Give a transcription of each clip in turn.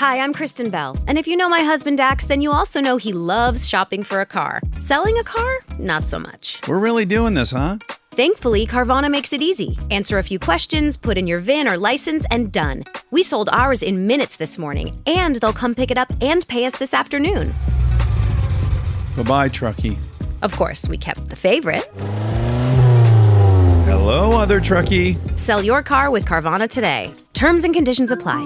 Hi, I'm Kristen Bell, and if you know my husband Dax, then you also know he loves shopping for a car. Selling a car? Not so much. We're really doing this, huh? Thankfully, Carvana makes it easy. Answer a few questions, put in your VIN or license, and done. We sold ours in minutes this morning, and they'll come pick it up and pay us this afternoon. Bye-bye, truckie. Of course, we kept the favorite. Hello, other truckie. Sell your car with Carvana today. Terms and conditions apply.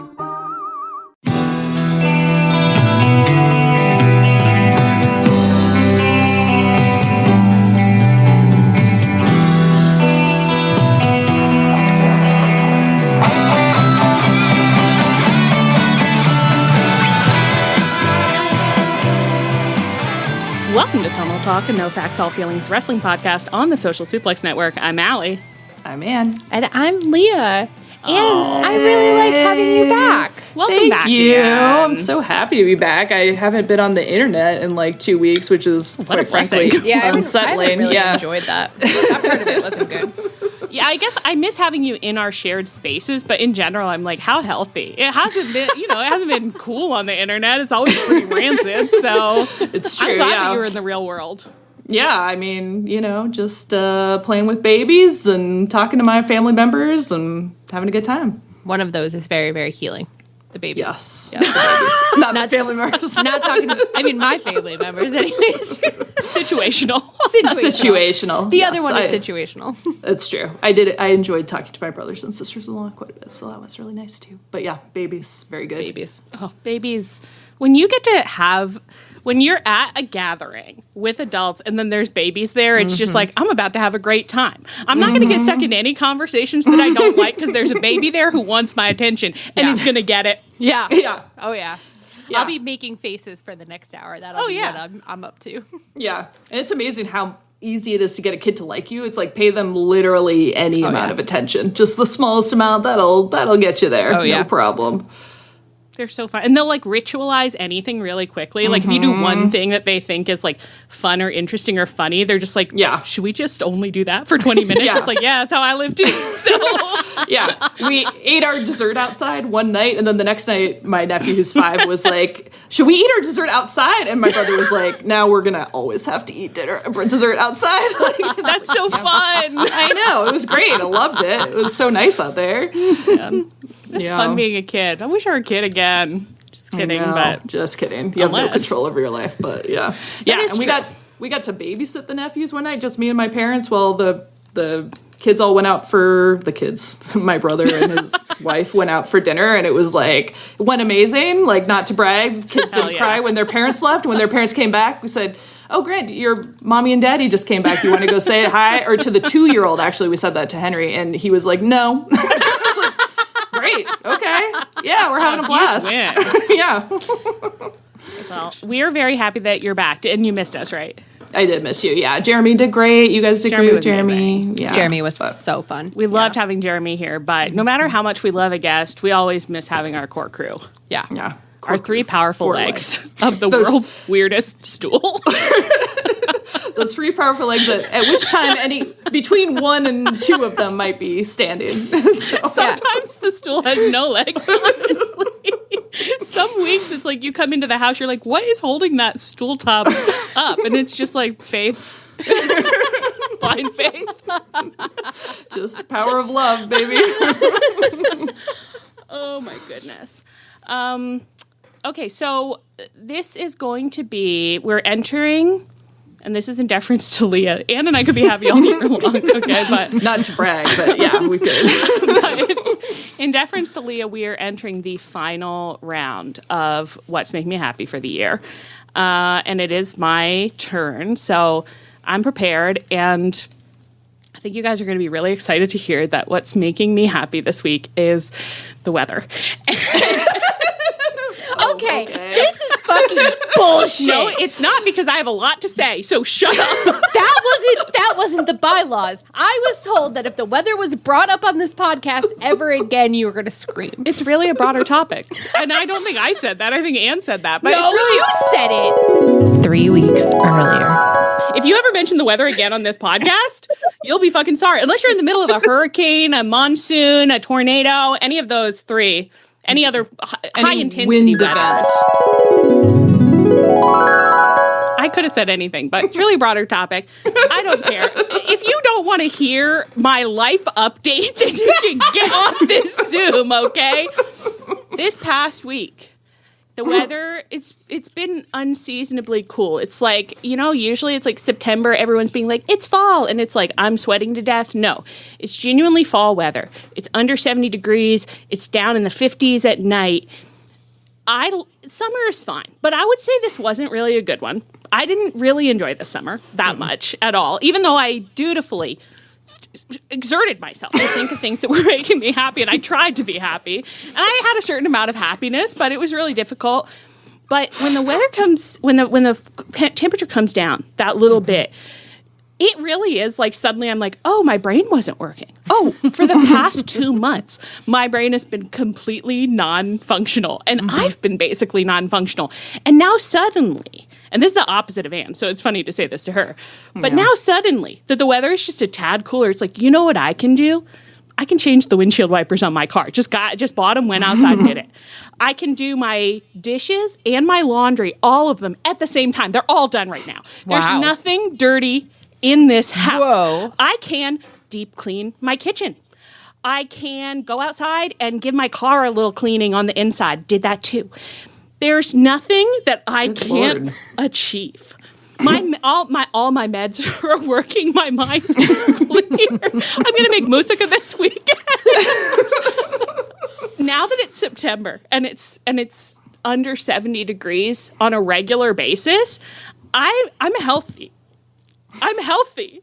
Welcome to Tunnel Talk, a no facts, all feelings wrestling podcast on the Social Suplex Network. I'm Allie. I'm Ann. And I'm Leah. And I really like having you back. Welcome back. Thank you. Ann. I'm so happy to be back. I haven't been on the internet in like 2 weeks, which is quite frankly unsettling. I really enjoyed that. That part of it wasn't good. Yeah, I guess I miss having you in our shared spaces, but in general, I'm like, how healthy? It hasn't been, it hasn't been cool on the internet. It's always pretty rancid. So It's true. I'm glad that you're in the real world. Yeah, I mean, just playing with babies and talking to my family members and having a good time. One of those is very, very healing. The babies. Yes. Yeah, the babies. Not the family members. Not talking, my family members anyways. Situational. Situational. The other one is situational. It's true. I enjoyed talking to my brothers and sisters-in-law quite a bit, so that was really nice too. But yeah, babies, very good. Babies. Oh, babies. When you're at a gathering with adults and then there's babies there, it's just like, I'm about to have a great time. I'm not going to get stuck in any conversations that I don't like because there's a baby there who wants my attention and he's going to get it. Yeah. Yeah. Oh, yeah. I'll be making faces for the next hour. That'll be what I'm up to. Yeah. And it's amazing how easy it is to get a kid to like you. It's like pay them literally any amount of attention. Just the smallest amount, that'll get you there. No problem. They're so fun. And they'll ritualize anything really quickly. Like if you do one thing that they think is fun or interesting or funny, they're just like, should we just only do that for 20 minutes? It's like, that's how I live too. So yeah. We ate our dessert outside one night and then the next night my nephew who's 5 was like, should we eat our dessert outside? And my brother was like, now we're gonna always have to eat dessert outside. That's so fun. I know. It was great. I loved it. It was so nice out there. Yeah. It's fun being a kid. I wish I were a kid again. Just kidding, but just kidding. You have no control over your life, but yeah. And we got to babysit the nephews one night, just me and my parents, while the kids all went out for the kids. My brother and his wife went out for dinner, and it went amazing. Not to brag, kids didn't cry when their parents left. When their parents came back, we said, "Oh, Grant, your mommy and daddy just came back. You want to go say hi?" Or to the 2-year-old, actually, we said that to Henry, and he was like, "No." Great. Okay. Yeah, we're having a blast. Yeah. Well, we are very happy that you're back, and you missed us, right? I did miss you. Yeah, Jeremy did great. You guys did great with Jeremy. Yeah. Jeremy was so fun. We loved having Jeremy here, but no matter how much we love a guest, we always miss having our core crew. Yeah. Yeah. Our 3 powerful legs of the world's weirdest stool. Those 3 powerful legs at which time between 1 and 2 of them might be standing. Sometimes the stool has no legs, honestly. Some weeks it's like you come into the house, you're like, what is holding that stool top up? And it's just like faith. Blind faith. Just the power of love, baby. Oh my goodness. Okay, so this is going to be, we're entering, and this is in deference to Leah. Ann and I could be happy all year long, okay? But not to brag, but yeah, we could. But in deference to Leah, we are entering the final round of What's Making Me Happy for the year. And it is my turn, so I'm prepared, and I think you guys are going to be really excited to hear that what's making me happy this week is the weather. Okay, this is fucking bullshit. No, it's not, because I have a lot to say, so shut up. That wasn't the bylaws. I was told that if the weather was brought up on this podcast ever again, you were going to scream. It's really a broader topic. And I don't think I said that. I think Ann said that. But no, it's really, you said it. 3 weeks earlier. If you ever mention the weather again on this podcast, you'll be fucking sorry. Unless you're in the middle of a hurricane, a monsoon, a tornado, any of those 3. any other high intensity wind weather. events. I could have said anything, but it's really a broader topic. I don't care. If you don't want to hear my life update, then you can get off this Zoom, okay? This past week, the weather, it's been unseasonably cool. It's like, usually it's like September, everyone's being like, it's fall, and it's like, I'm sweating to death. No, it's genuinely fall weather. It's under 70 degrees. It's down in the 50s at night. Summer is fine, but I would say this wasn't really a good one. I didn't really enjoy the summer that much at all, even though I dutifully exerted myself to think of things that were making me happy, and I tried to be happy, and I had a certain amount of happiness, but it was really difficult. But when the weather comes, when the temperature comes down that little bit, it really is like suddenly I'm like, oh, my brain wasn't working. Oh, for the past 2 months, my brain has been completely non-functional, and I've been basically non-functional. And now suddenly, and this is the opposite of Anne, so it's funny to say this to her, but now suddenly that the weather is just a tad cooler, it's like, you know what I can do? I can change the windshield wipers on my car. Just bought them, went outside and did it. I can do my dishes and my laundry, all of them at the same time. They're all done right now. Wow. There's nothing dirty in this house. Whoa. I can deep clean my kitchen. I can go outside and give my car a little cleaning on the inside. Did that too. There's nothing that I can't achieve. All my meds are working. My mind is clear. I'm gonna make musica this weekend. Now that it's September and it's under 70 degrees on a regular basis, I'm healthy. I'm healthy.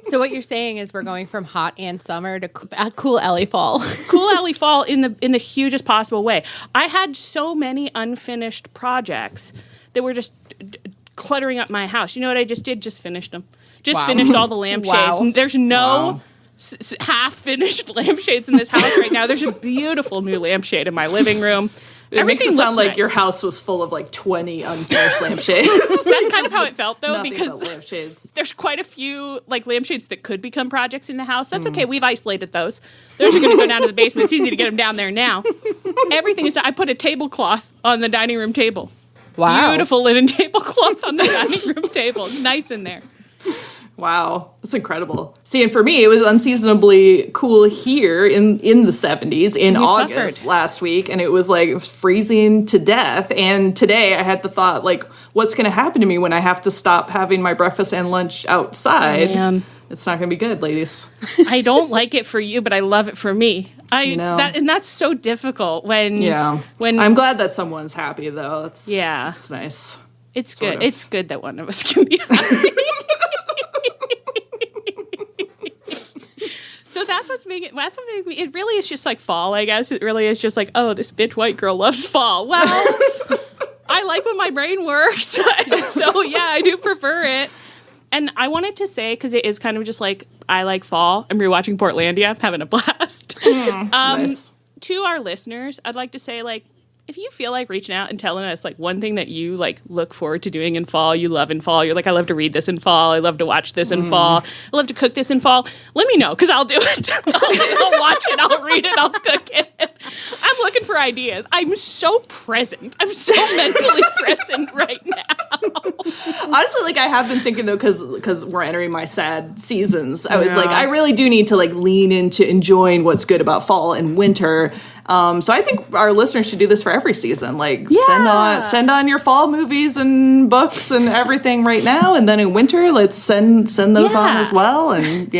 So what you're saying is we're going from hot and summer to cool Ellie fall. Cool Ellie fall in the hugest possible way. I had so many unfinished projects that were just cluttering up my house. You know what I just did? Just finished them. Just finished all the lampshades. Wow. There's no half-finished lampshades in this house right now. There's a beautiful new lampshade in my living room. It makes it sound like nice. your house was full of like 20 unfinished lampshades. That's kind of how it felt, though, Nothing because but lampshades. there's quite a few like lampshades that could become projects in the house. That's okay. We've isolated those. Those are going to go down to the basement. It's easy to get them down there now. Everything is. I put a tablecloth on the dining room table. Wow. Beautiful linen tablecloth on the dining room table. It's nice in there. Wow, that's incredible. See, and for me, it was unseasonably cool here in the 70s in August suffered. last week, and it was like freezing to death. And today I had the thought, like, what's going to happen to me when I have to stop having my breakfast and lunch outside? Oh, man. It's not going to be good, ladies. I don't like it for you, but I love it for me. And that's so difficult when I'm glad that someone's happy, though. It's nice. It's Sort good. of. It's good that one of us can be happy. So that's what makes me. It really is just like fall, I guess. It really is just like, oh, this bitch white girl loves fall. Well, I like when my brain works. So yeah, I do prefer it. And I wanted to say, because it is kind of just like, I like fall. I'm rewatching Portlandia, having a blast. Nice. To our listeners, I'd like to say, like, if you feel like reaching out and telling us like one thing that you like look forward to doing in fall, you love in fall, you're like, I love to read this in fall, I love to watch this in fall, I love to cook this in fall, let me know, because I'll do it. I'll watch it, I'll read it, I'll cook it. I'm looking for ideas. I'm so present. I'm so mentally present right now. Honestly, like, I have been thinking, though, because we're entering my sad seasons, I was like, I really do need to like lean into enjoying what's good about fall and winter. So I think our listeners should do this for every season. Like, send on your fall movies and books and everything right now, and then in winter, let's send those on as well. And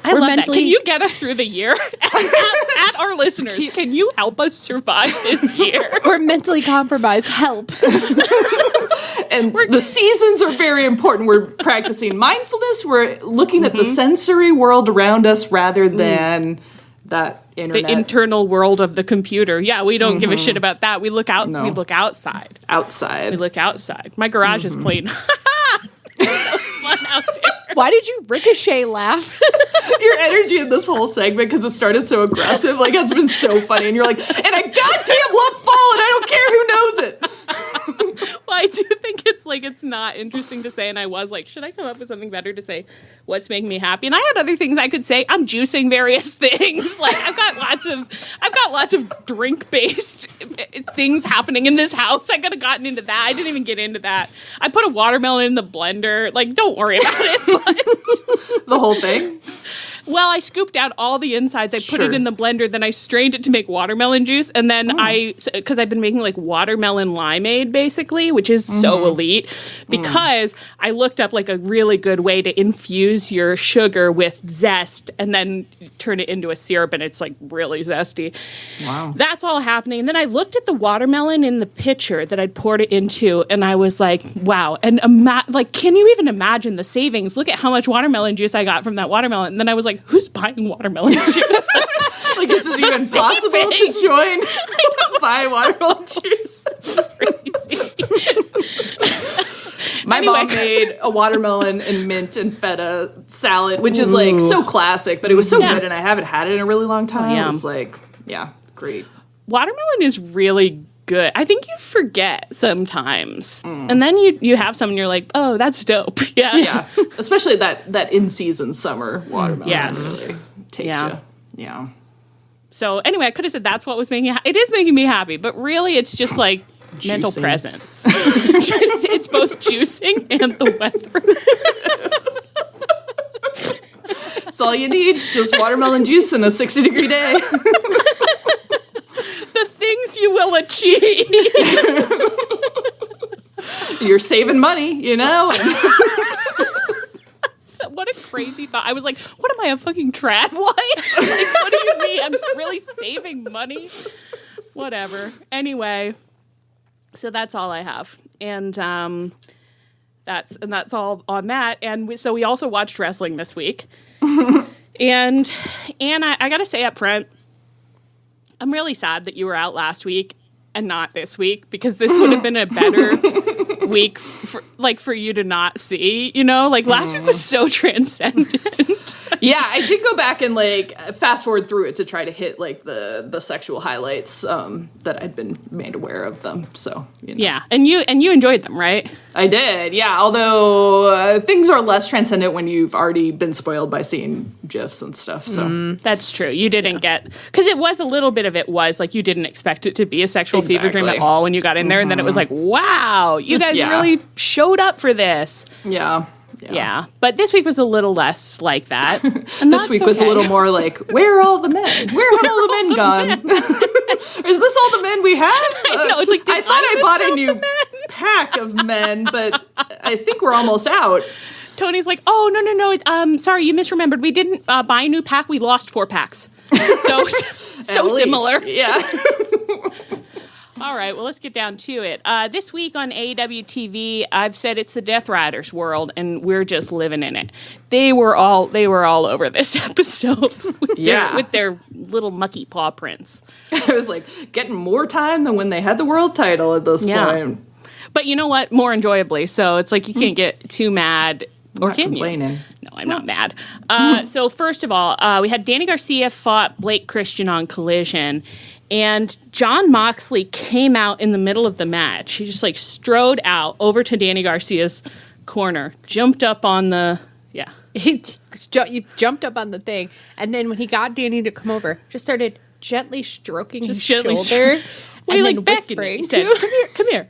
I love that. Can you get us through the year? at our listeners, can you help us survive this year? We're mentally compromised. Help. And the seasons are very important. We're practicing mindfulness. We're looking at the sensory world around us rather than that internet. The internal world of the computer. Yeah, we don't give a shit about that. We look out. No. We look outside. We look outside. My garage is clean. It's so fun out there. Why did you ricochet laugh? Your energy in this whole segment, because it started so aggressive, like, it's been so funny. And you're like, and I goddamn love fall, and I don't care who knows it. Well, I do think it's like like, it's not interesting to say. And I was like, should I come up with something better to say what's making me happy? And I had other things I could say. I'm juicing various things. Like, I've got lots of drink-based things happening in this house. I could have gotten into that. I didn't even get into that. I put a watermelon in the blender. Like, don't worry about it. But The whole thing? well, I scooped out all the insides. I put it in the blender. Then I strained it to make watermelon juice. And then because I've been making like watermelon limeade basically, which is so elite, because I looked up like a really good way to infuse your sugar with zest and then turn it into a syrup, and it's like really zesty. Wow. That's all happening. And then I looked at the watermelon in the pitcher that I'd poured it into, and I was like, wow. And like, can you even imagine the savings? Look at how much watermelon juice I got from that watermelon. And then I was like, who's buying watermelon juice? Like, is it even possible to join? Buy watermelon juice. My mom made a watermelon and mint and feta salad, which is like so classic, but it was so good, and I haven't had it in a really long time. It was like, great. Watermelon is really good. I think you forget sometimes. And then you have some and you're like, oh, that's dope. Yeah. Especially that in-season summer watermelon. Yes. Really takes you. Yeah. So anyway, I could have said that's what was making me it is making me happy, but really it's just like mental presence. It's both juicing and the weather. That's all you need. Just watermelon juice in a 60-degree day. The things you will achieve. You're saving money, you know? What a crazy thought. I was like, what am I, a fucking trad wife? Like, what do you mean? I'm really saving money? Whatever. Anyway, so that's all I have. And that's all on that. And so we also watched wrestling this week. And I got to say up front, I'm really sad that you were out last week and not this week, because this would have been a better week for you to not see, you know? Like, last week was so transcendent. Yeah, I did go back and, like, fast forward through it to try to hit, like, the sexual highlights that I'd been made aware of them, so, you know. Yeah, and you enjoyed them, right? I did, yeah, although things are less transcendent when you've already been spoiled by seeing GIFs and stuff, so. That's true. You didn't get... Because it was a little bit of it was, like, you didn't expect it to be a sexual fever dream at all when you got in there, and then it was like, wow, you guys really showed up for this. Yeah. But this week was a little less like that. And this week was a little more like, where are all the men? Where have all the men gone? Is this all the men we have? I know, it's like, I thought I bought a new pack of men, but I think we're almost out. Tony's like, oh, no. Sorry, you misremembered. We didn't buy a new pack. We lost 4 packs. So similar. Yeah. All right, well, let's get down to it. This week on AEW TV, I've said it's the Death Riders world, and we're just living in it. They were all over this episode with their little mucky paw prints. I was like, getting more time than when they had the world title at this point. But you know what? More enjoyably. So it's like you can't get too mad. Or not can complaining. You? No, I'm not mad. So first of all, we had Danny Garcia fought Blake Christian on Collision. And Jon Moxley came out in the middle of the match. He just like strode out over to Danny Garcia's corner, jumped up on the, He jumped up on the thing. And then when he got Danny to come over, just started gently stroking his shoulder. Well, and he then like whispering. He said, come here,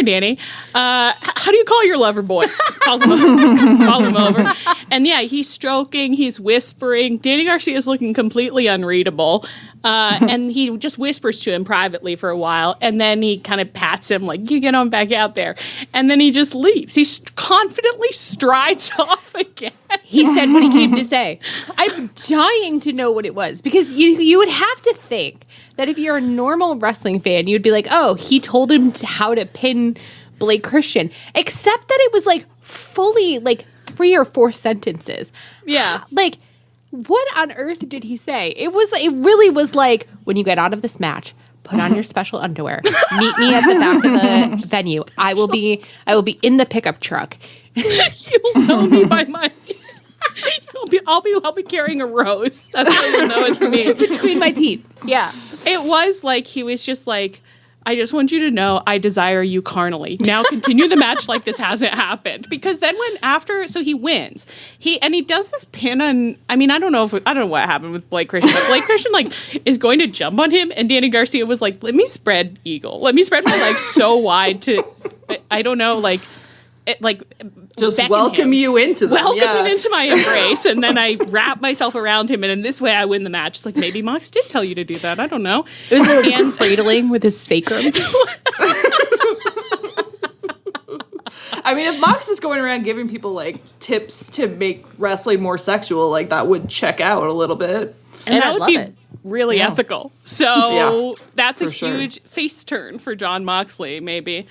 Danny. How do you call your lover boy? Call him over. And yeah, he's stroking, he's whispering. Danny Garcia's looking completely unreadable. And he just whispers to him privately for a while. And then he kind of pats him like, you get on back out there. And then he just leaves. He confidently strides off again. He said what he came to say. I'm dying to know what it was, because you would have to think that if you're a normal wrestling fan, you'd be like, oh, he told him how to pin Blake Christian. Except that it was like fully like 3 or 4 sentences. Yeah. Like, what on earth did he say? It really was like, when you get out of this match, put on your special underwear. Meet me at the back of the venue. I will be in the pickup truck. You'll know me by my... I'll be carrying a rose. That's how you'll know it's me. Between my teeth. Yeah. It was like he was just like, I just want you to know I desire you carnally. Now continue the match like this hasn't happened. Because then so he wins. He does this pin on, I don't know what happened with Blake Christian, but Blake Christian is going to jump on him, and Danny Garcia was like, let me spread eagle. Let me spread my legs so wide to, I don't know, just welcome you into them. Welcome him into my embrace, and then I wrap myself around him, and in this way I win the match. It's like, maybe Mox did tell you to do that. I don't know. It was a little cradling with his sacrum. If Mox is going around giving people tips to make wrestling more sexual, that would check out a little bit. And that would be really ethical. So that's a huge face turn for Jon Moxley, maybe.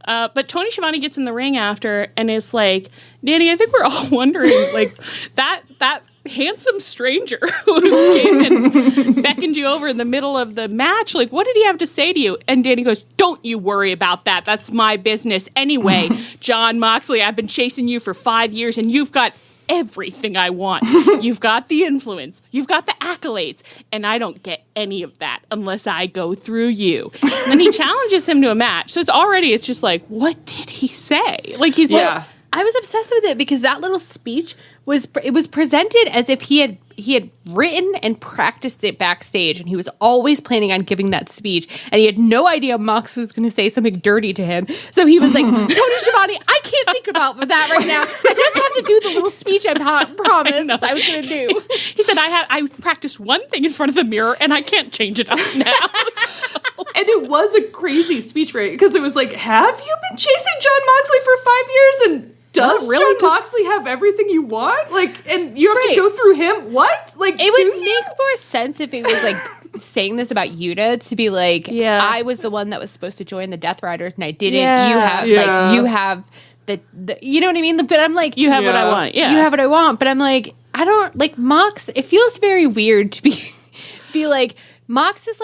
But Tony Schiavone gets in the ring after and is like, Danny, I think we're all wondering, that handsome stranger who came and beckoned you over in the middle of the match, what did he have to say to you? And Danny goes, don't you worry about that. That's my business. Anyway, Jon Moxley, I've been chasing you for 5 years, and you've got everything I want. You've got the influence. You've got the accolades. And I don't get any of that unless I go through you. And then he challenges him to a match. So it's just what did he say? I was obsessed with it because that little speech was presented as if he had written and practiced it backstage, and he was always planning on giving that speech, and he had no idea Mox was going to say something dirty to him. So he was like, Tony Schiavone, I can't think about that right now. I just have to do the little speech I promised I was going to do. He said, I practiced one thing in front of the mirror, and I can't change it up now. And it was a crazy speech, right? Because it was like, have you been chasing Jon Moxley for 5 years? And does Jon Moxley have everything you want? And you have to go through him? What? It would make more sense if it was saying this about Yuta, to be I was the one that was supposed to join the Death Riders and I didn't. Yeah. You have the you know what I mean? But I'm you have what I want. Yeah. You have what I want. But I'm I don't Mox. It feels very weird to be Mox is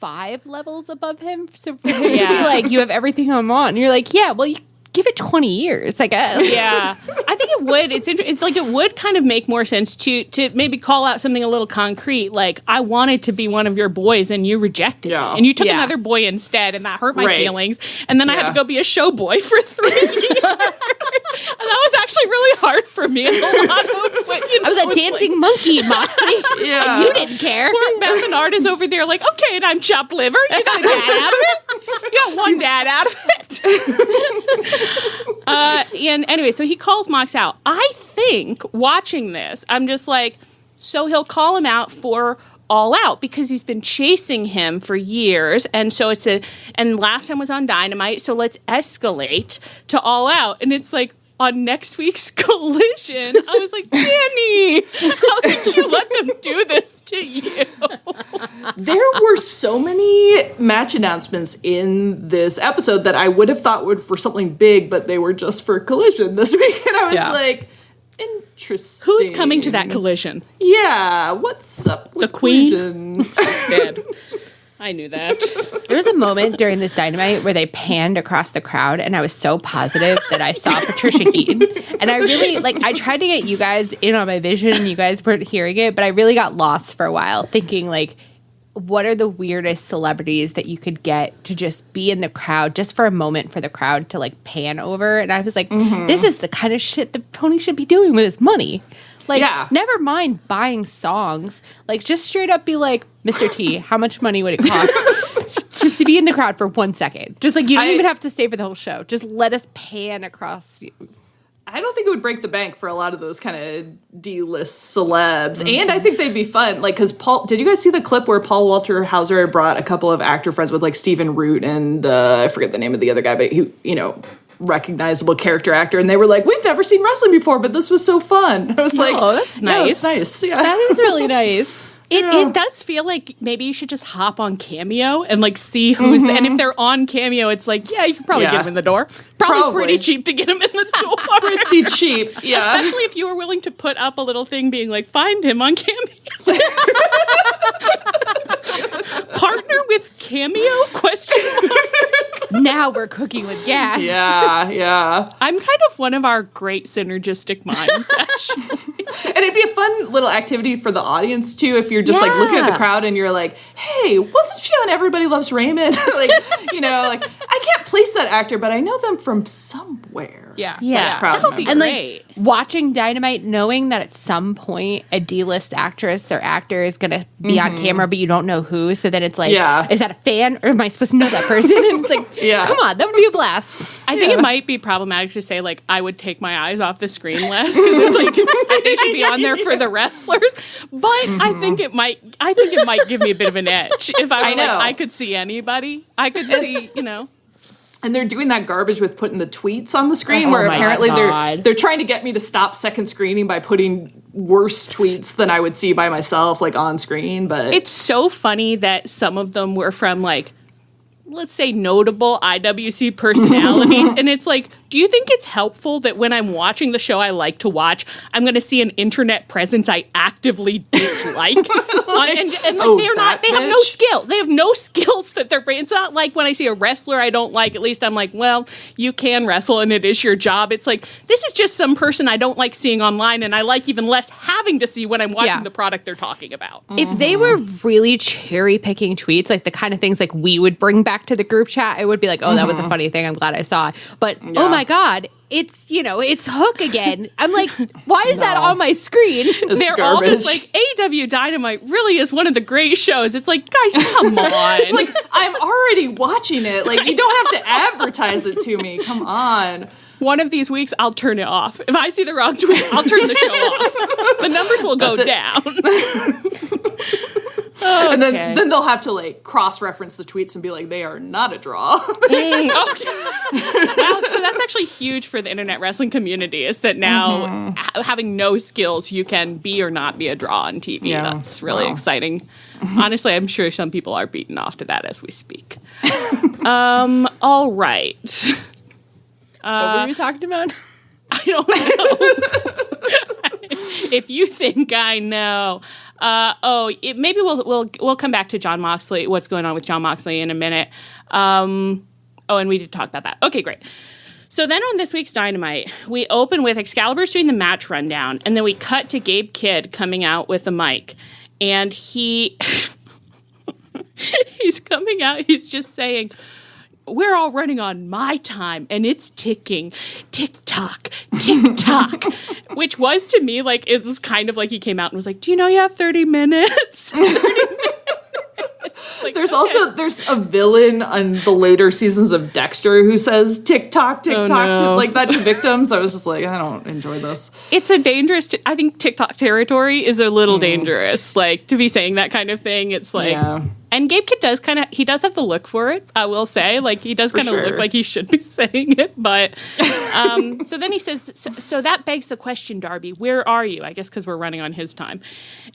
5 levels above him. So for him to be you have everything I want. And you're yeah, well, you give it 20 years, I guess. Yeah. I think it would. It's it would kind of make more sense to maybe call out something a little concrete, I wanted to be one of your boys and you rejected me. And you took another boy instead, and that hurt my feelings. And then I had to go be a show boy for 3 years. And that was actually really hard for me. And a lot of I was a dancing monkey, Moxley. And you didn't care. Poor Beth and Art is over there okay, and I'm chopped liver. You got a dad out of it? You got one dad out of it. And anyway, so he calls Mox out. I think watching this, I'm just so he'll call him out for All Out because he's been chasing him for years. And so and last time was on Dynamite. So let's escalate to All Out. And it's on next week's Collision, I was Danny, how could you let them do this to you? There were so many match announcements in this episode that I would have thought were for something big, but they were just for Collision this week. And I was interesting. Who's coming to that Collision? Yeah, what's up with the Queen? Collision? Dead. I knew that. There was a moment during this Dynamite where they panned across the crowd, and I was so positive that I saw Patricia Heaton. And I really, I tried to get you guys in on my vision, and you guys weren't hearing it, but I really got lost for a while, thinking, what are the weirdest celebrities that you could get to just be in the crowd, just for a moment for the crowd to, pan over? And I was this is the kind of shit that Tony should be doing with his money. Never mind buying songs. Just straight up be Mr. T, how much money would it cost just to be in the crowd for 1 second? Just you don't even have to stay for the whole show. Just let us pan across you. I don't think it would break the bank for a lot of those kind of D-list celebs. Mm-hmm. And I think they'd be fun. Because did you guys see the clip where Paul Walter Hauser brought a couple of actor friends with Stephen Root and I forget the name of the other guy, but he, recognizable character actor, and they were we've never seen wrestling before, but this was so fun. I was oh, that's nice. Yeah, that's nice. Yeah. That is really nice. It does feel like maybe you should just hop on Cameo and see who's and if they're on Cameo, it's you could probably get them in the door. Probably pretty cheap to get them in the door. Pretty cheap, yeah. Especially if you were willing to put up a little thing being find him on Cameo. Partner with Cameo? Question mark. Now we're cooking with gas. Yeah. I'm kind of one of our great synergistic minds, actually. it'd be a fun little activity for the audience too, if you're just like looking at the crowd and you're like, hey, wasn't she on Everybody Loves Raymond? Like, you know, like I can't place that actor, but I know them from somewhere. Yeah. Crowd That'll be member. And great. like watching Dynamite, knowing that at some point a D-list actress or actor is going to be on camera, but you don't know who. So then it's like, is that a fan or am I supposed to know that person? And it's like, come on, that would be a blast. I think it might be problematic to say, like, I would take my eyes off the screen less because it's like they should be on there for the wrestlers. But I think it might give me a bit of an edge if I were like, I could see anybody. I could see, you know. And they're doing that garbage with putting the tweets on the screen, where apparently they're trying to get me to stop second screening by putting worse tweets than I would see by myself, like on screen. But it's so funny that some of them were from like, let's say, notable IWC personalities. And it's like, do you think it's helpful that when I'm watching the show I like to watch, I'm going to see an internet presence I actively dislike? They have no skill. They have no skills that they're bringing. It's not like when I see a wrestler I don't like, at least I'm like, well, you can wrestle and it is your job. It's like, this is just some person I don't like seeing online, and I like even less having to see when I'm watching the product they're talking about. If they were really cherry picking tweets, like the kind of things like we would bring back to the group chat, it would be like, oh, that was a funny thing. I'm glad I saw it. But oh my God, it's, you know, it's Hook again. I'm like, why is that on my screen? They're garbage. all just like, AW Dynamite really is one of the great shows. It's like, guys, come on. it's like, I'm already watching it. Like, you don't have to advertise it to me. Come on. One of these weeks, I'll turn it off. If I see the wrong tweet, I'll turn the show off. The numbers will go down. And then they'll have to like cross-reference the tweets and be like, they are not a draw. Well, so that's actually huge for the internet wrestling community, is that now having no skills, you can be or not be a draw on TV. Yeah. That's really exciting. Honestly, I'm sure some people are beaten off to that as we speak. All right. What were you talking about? I don't know. If you think I know. Maybe we'll come back to Jon Moxley, what's going on with Jon Moxley in a minute. And we did talk about that. Okay, great. So then on this week's Dynamite, we open with Excalibur's doing the match rundown, and then we cut to Gabe Kidd coming out with a mic. And he's coming out, he's just saying, we're all running on my time, and it's ticking. Tick-tock, tick-tock. Which was, to me, like, it was kind of like he came out and was like, do you know you have 30 minutes? 30 minutes. Like, There's a villain on the later seasons of Dexter who says tick-tock, tick-tock, like that to victims. I was just like, I don't enjoy this. It's a dangerous, I think TikTok territory is a little dangerous, like, to be saying that kind of thing. It's like... Yeah. And Gabe Kidd does he does have the look for it, I will say. Like, he does kind of look like he should be saying it. But, so then he says, so that begs the question, Darby, where are you? I guess because we're running on his time.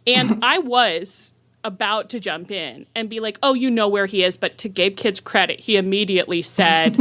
And I was about to jump in and be like, oh, you know where he is. But to Gabe Kidd's credit, he immediately said,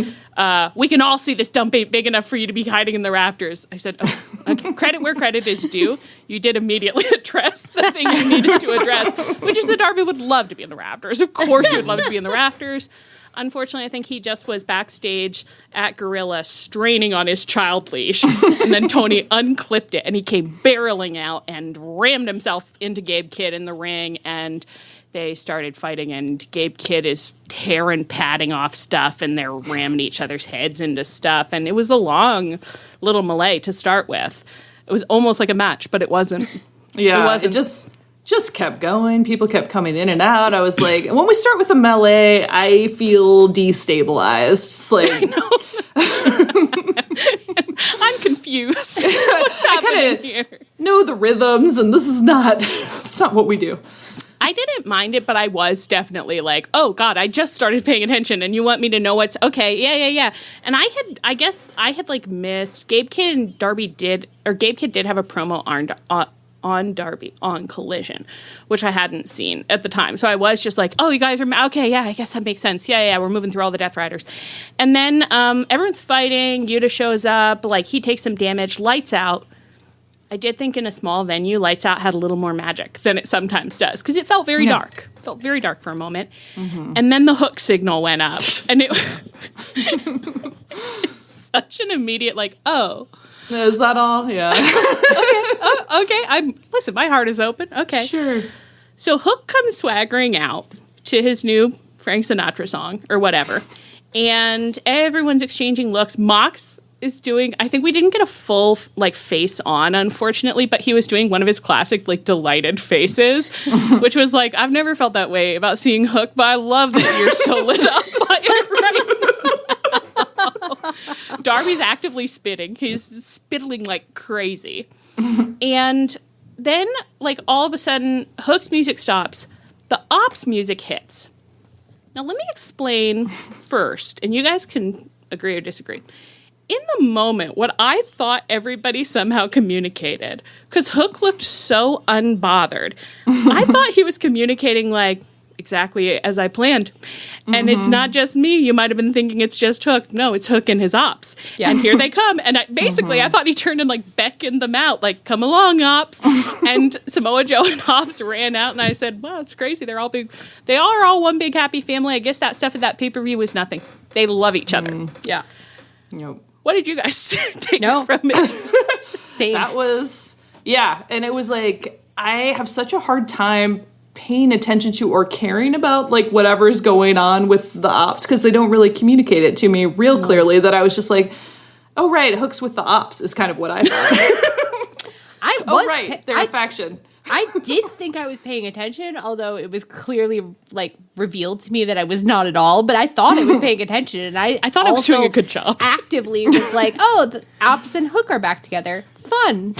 we can all see this dump ain't big enough for you to be hiding in the rafters. I said, oh, okay, credit where credit is due. You did immediately address the thing you needed to address, which is that Darby would love to be in the rafters. Of course he would love to be in the rafters. Unfortunately, I think he just was backstage at Gorilla straining on his child leash. And then Toni unclipped it, and he came barreling out and rammed himself into Gabe Kidd in the ring. And they started fighting, and Gabe Kidd is tearing padding off stuff, and they're ramming each other's heads into stuff. And it was a long little melee to start with. It was almost like a match, but it wasn't. Yeah, it wasn't. It just kept going. People kept coming in and out. I was like, when we start with a melee, I feel destabilized. It's like, I'm confused. What's happening here? Know the rhythms, and this is not what we do. I didn't mind it, but I was definitely like, oh God, I just started paying attention, and you want me to know what's okay. Yeah. And I guess I had like missed Gabe Kidd and Darby Gabe Kidd did have a promo on Darby on Collision, which I hadn't seen at the time. So I was just like, oh, you guys are, okay, yeah, I guess that makes sense. Yeah, we're moving through all the Death Riders. And then everyone's fighting, Yuta shows up, like he takes some damage, lights out. I did think in a small venue, lights out had a little more magic than it sometimes does, because it felt very dark. It felt very dark for a moment. Mm-hmm. And then the hook signal went up, and it's such an immediate, like, oh, Is that all? Yeah. Okay. Listen, my heart is open. Okay. Sure. So Hook comes swaggering out to his new Frank Sinatra song or whatever. And everyone's exchanging looks. Mox is doing, I think we didn't get a full face on, unfortunately, but he was doing one of his classic delighted faces, which was I've never felt that way about seeing Hook, but I love that you're so lit up by it right now. Darby's actively spitting. He's spittling like crazy. And then all of a sudden Hook's music stops. The Opps music hits. Now let me explain first, and you guys can agree or disagree. In the moment, what I thought everybody somehow communicated, because Hook looked so unbothered, I thought he was communicating exactly as I planned. And it's not just me. You might have been thinking it's just Hook. No, it's Hook and his Opps. Yeah. And here they come. And I thought he turned and beckoned them out, come along, Opps. And Samoa Joe and Opps ran out, and I said, wow, it's crazy. They are all one big happy family. I guess that stuff at that pay-per-view was nothing. They love each other. Yeah. Yep. What did you guys take from it? Same. That was, and it was I have such a hard time paying attention to or caring about whatever's going on with the Opps because they don't really communicate it to me real clearly, that I was just oh right, Hook's with the Opps is kind of what I thought. They're a faction. I did think I was paying attention, although it was clearly revealed to me that I was not at all. But I thought I was paying attention, and I thought I was doing a good job. Actively was oh, the Opps and Hook are back together. Fun.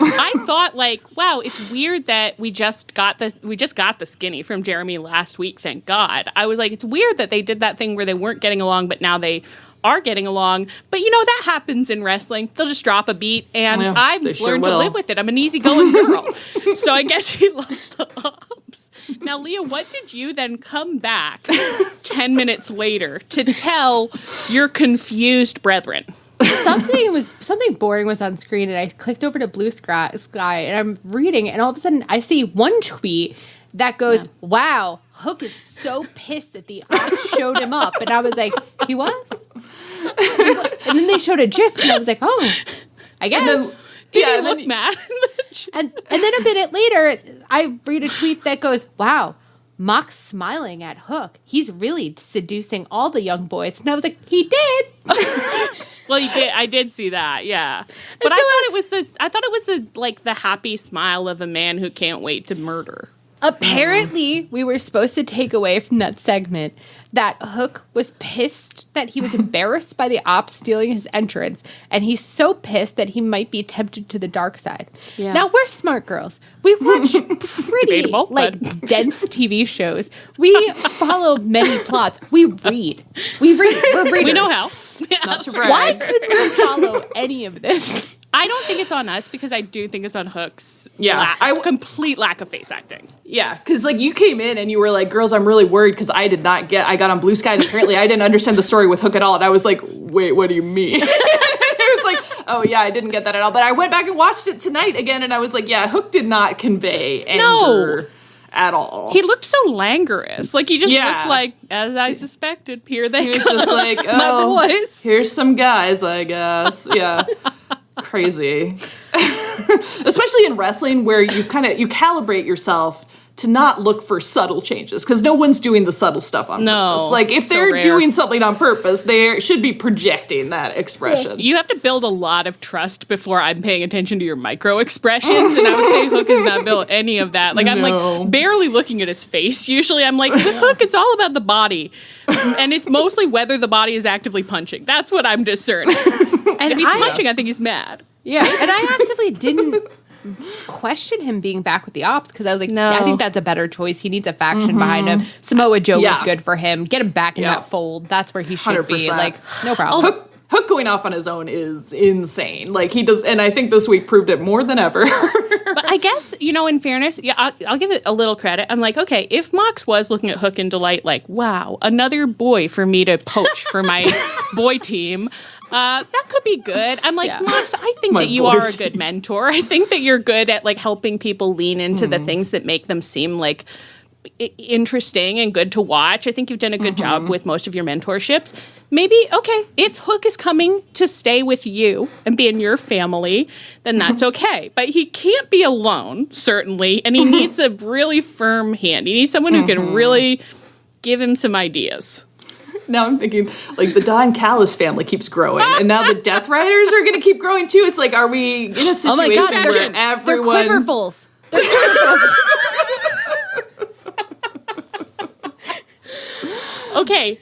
I thought wow, it's weird that we just got the skinny from Jeremy last week. Thank God. I was it's weird that they did that thing where they weren't getting along, but now they are getting along. But that happens in wrestling. They'll just drop a beat, and I've learned to live with it. I'm an easygoing girl. So I guess he loves the Opps. Now, Leah, what did you then come back 10 minutes later to tell your confused brethren? Something boring was on screen, and I clicked over to Blue Sky, and I'm reading, and all of a sudden I see one tweet that goes, wow, Hook is so pissed that the Opps showed him up. And I was he was? And then they showed a GIF, and I was oh, I guess. Did he look mad? and then a minute later, I read a tweet that goes, wow, Mox smiling at Hook. He's really seducing all the young boys. And I was he did. Well, you did. I did see that, yeah. But so I thought it was the happy smile of a man who can't wait to murder. Apparently, we were supposed to take away from that segment that Hook was pissed that he was embarrassed by the Opps stealing his entrance, and he's so pissed that he might be tempted to the dark side. Yeah. Now, we're smart girls. We watch pretty, dense TV shows. We follow many plots. We read. We're readers. We know how. Not to brag. Why couldn't we follow any of this? I don't think it's on us because I do think it's on Hook's complete lack of face acting. Yeah, because you came in and you were girls, I'm really worried because I got on Blue Sky and apparently I didn't understand the story with Hook at all. And I was wait, what do you mean? It was oh yeah, I didn't get that at all. But I went back and watched it tonight again and I was yeah, Hook did not convey anger at all. He looked so languorous. He just looked as I suspected. Here they come. He was just oh, my boys. Here's some guys, I guess. Yeah. Crazy. Especially in wrestling where you calibrate yourself to not look for subtle changes because no one's doing the subtle stuff on purpose. If they're doing something on purpose, they should be projecting that expression. You have to build a lot of trust before I'm paying attention to your micro expressions, and I would say Hook has not built any of that. I'm barely looking at his face. Usually I'm with Hook, it's all about the body, and it's mostly whether the body is actively punching. That's what I'm discerning. And if he's punching, I think he's mad. Yeah, and I actively didn't question him being back with the Opps because I was no. I think that's a better choice. He needs a faction behind him. Samoa Joe was good for him. Get him back in that fold. That's where he should 100%. Be. No problem. Hook going off on his own is insane. He does, and I think this week proved it more than ever. But I guess, in fairness, I'll give it a little credit. I'm okay, if Mox was looking at Hook and Delight wow, another boy for me to poach for my boy team, that could be good. I'm Mox, I think that you are a good mentor. I think that you're good at helping people lean into the things that make them seem interesting and good to watch. I think you've done a good job with most of your mentorships. Maybe, okay, if Hook is coming to stay with you and be in your family, then that's okay. But he can't be alone, certainly, and he needs a really firm hand. He needs someone who can really give him some ideas. Now I'm thinking, like, the Don Callis family keeps growing, and now the Death Riders are going to keep growing, too. It's like, are we in a situation Oh my God, where everyone... They're quiverfuls. They're quiverfuls. Okay.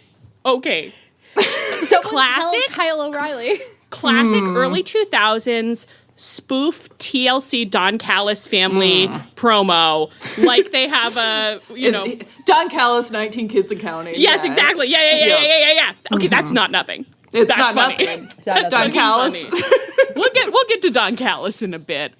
So Classic? Kyle O'Reilly. Classic early 2000s spoof TLC Don Callis family promo. Like they have a, Don Callis, 19 Kids and Counting. Yes, exactly. Yeah. Okay, that's not nothing. It's that's not funny. nothing. It's not Don Callis. We'll get to Don Callis in a bit.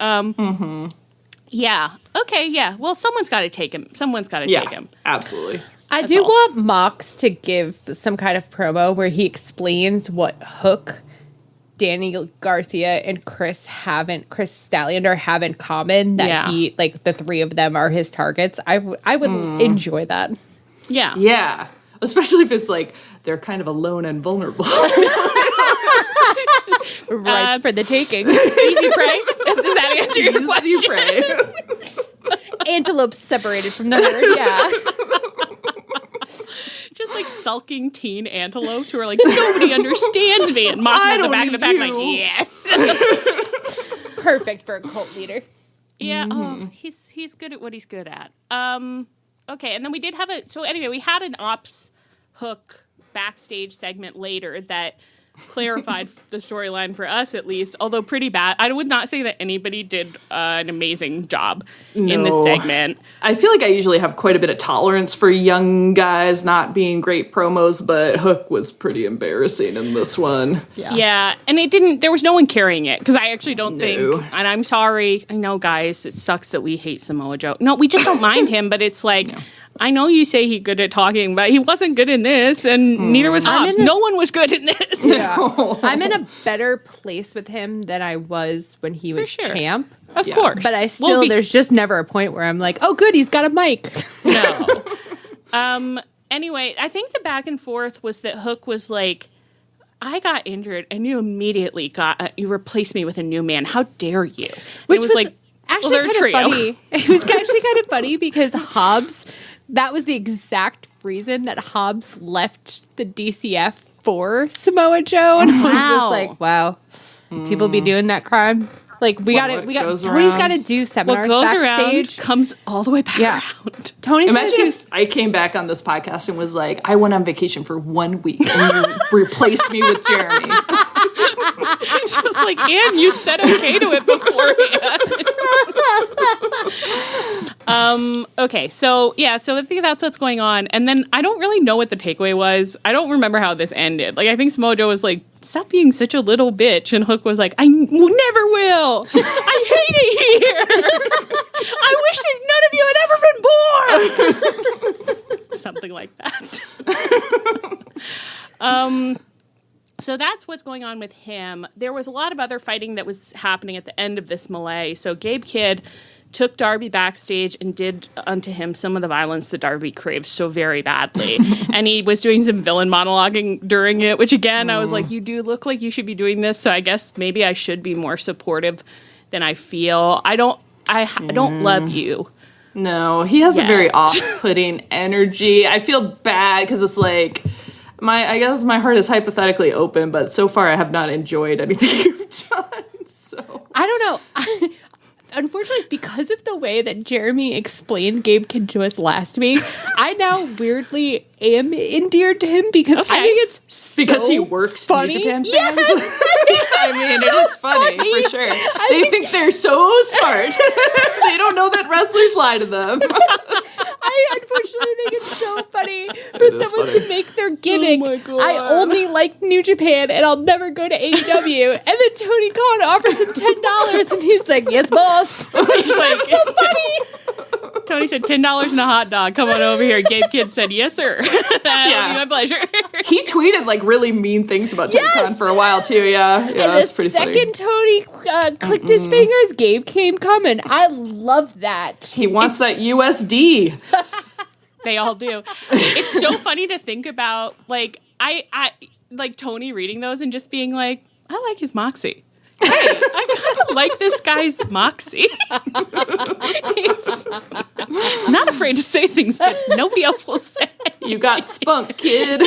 Yeah. Okay, yeah. Well, someone's got to take him. Take him. Absolutely. I do want Mox to give some kind of promo where he explains what Hook, Danny Garcia, and Chris Statlander have in common, that he, like, the three of them are his targets. I would enjoy that. Yeah. Yeah. Especially if it's like they're kind of alone and vulnerable. Right for the taking. Easy prey? Does that answer your question? Easy prey. Antelopes separated from the herd, yeah. Just like sulking teen antelopes who are like, nobody understands me, and Mox at the back of the pack like, yes. Perfect for a cult leader. Yeah, he's good at what he's good at. Okay, and then we did have we had an Opps Hook backstage segment later that clarified the storyline for us, at least, although pretty bad. I would not say that anybody did an amazing job in this segment. I feel like I usually have quite a bit of tolerance for young guys not being great promos, but Hook was pretty embarrassing in this one. Yeah, and there was no one carrying it, because I actually don't think, and I'm sorry, I know, guys, it sucks that we hate Samoa Joe. No, we just don't mind him, but it's like... No. I know you say he's good at talking, but he wasn't good in this, and neither was Hobbs. No one was good in this. Yeah. I'm in a better place with him than I was when he was champ. Of course. But I still, there's just never a point where I'm like, oh, good, he's got a mic. No. Anyway, I think the back and forth was that Hook was like, I got injured, and you immediately you replaced me with a new man. How dare you? And Which it was like, actually kind of funny. It was actually kind of funny because Hobbs... That was the exact reason that Hobbs left the DCF for Samoa Joe, and I was just like, "Wow, people be doing that crime." Like we got Tony's got to do seminars backstage. Comes all the way back around. Tony's Imagine if I came back on this podcast and was like, "I went on vacation for 1 week, and you replaced me with Jeremy." Just like, and you said okay to it beforehand. Okay, so I think that's what's going on. And then I don't really know what the takeaway was. I don't remember how this ended. Like, I think Samoa Joe was like, stop being such a little bitch. And Hook was like, I never will. I hate it here. I wish that none of you had ever been born. Something like that. So that's what's going on with him. There was a lot of other fighting that was happening at the end of this melee. So Gabe Kidd took Darby backstage and did unto him some of the violence that Darby craves so very badly. And he was doing some villain monologuing during it, which again, I was like, you do look like you should be doing this. So I guess maybe I should be more supportive than I feel. I don't love you. No, he has a very off-putting energy. I feel bad because it's like... I guess my heart is hypothetically open, but so far I have not enjoyed anything you've done. So I don't know. Unfortunately, because of the way that Jeremy explained Gabe Kidd to us last week, I now weirdly am endeared to him because I think it's because he works funny. New Japan fans. Yes. I mean, it is funny for sure. They think they're so smart. They don't know that wrestlers lie to them. I unfortunately think it's so funny for someone to make their gimmick. Oh I only like New Japan and I'll never go to AEW. And then Tony Khan offers him $10 and he's like, yes, boss. He's like, so funny. Tony said $10 and a hot dog. Come on over here. Gabe Kidd said, yes, sir. That'll be my pleasure. He tweeted like really mean things about Tony Khan for a while too. Yeah, and that's pretty funny. The second Tony clicked his fingers, Gabe came coming. I love that. He wants that USD. They all do. It's so funny to think about, like, I like Toni reading those and just being like, I like his moxie. Hey, I kind of like this guy's moxie. He's not afraid to say things that nobody else will say. You got spunk, kid.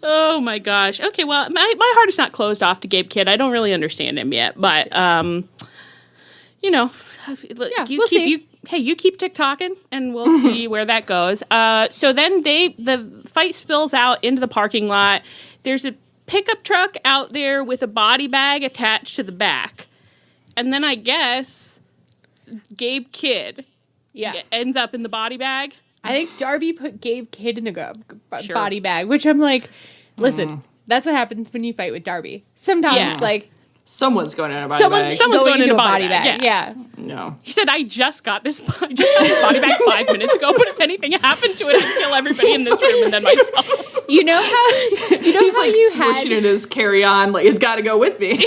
Oh my gosh. Okay, well, my heart is not closed off to Gabe Kidd. I don't really understand him yet, but you know, we'll see. You keep TikToking, and we'll see where that goes. So then the fight spills out into the parking lot. There's a pickup truck out there with a body bag attached to the back, and then I guess Gabe Kidd ends up in the body bag. I think Darby put Gabe Kidd in the body bag, which I'm like, listen, that's what happens when you fight with Darby. Sometimes, like, someone's going in a body bag. Someone's going into a body bag. Yeah. No. He said, I just got this body bag 5 minutes ago, but if anything happened to it, I'd kill everybody in this room and then myself. You know how He's like you swishing in his carry-on, like, it's got to go with me.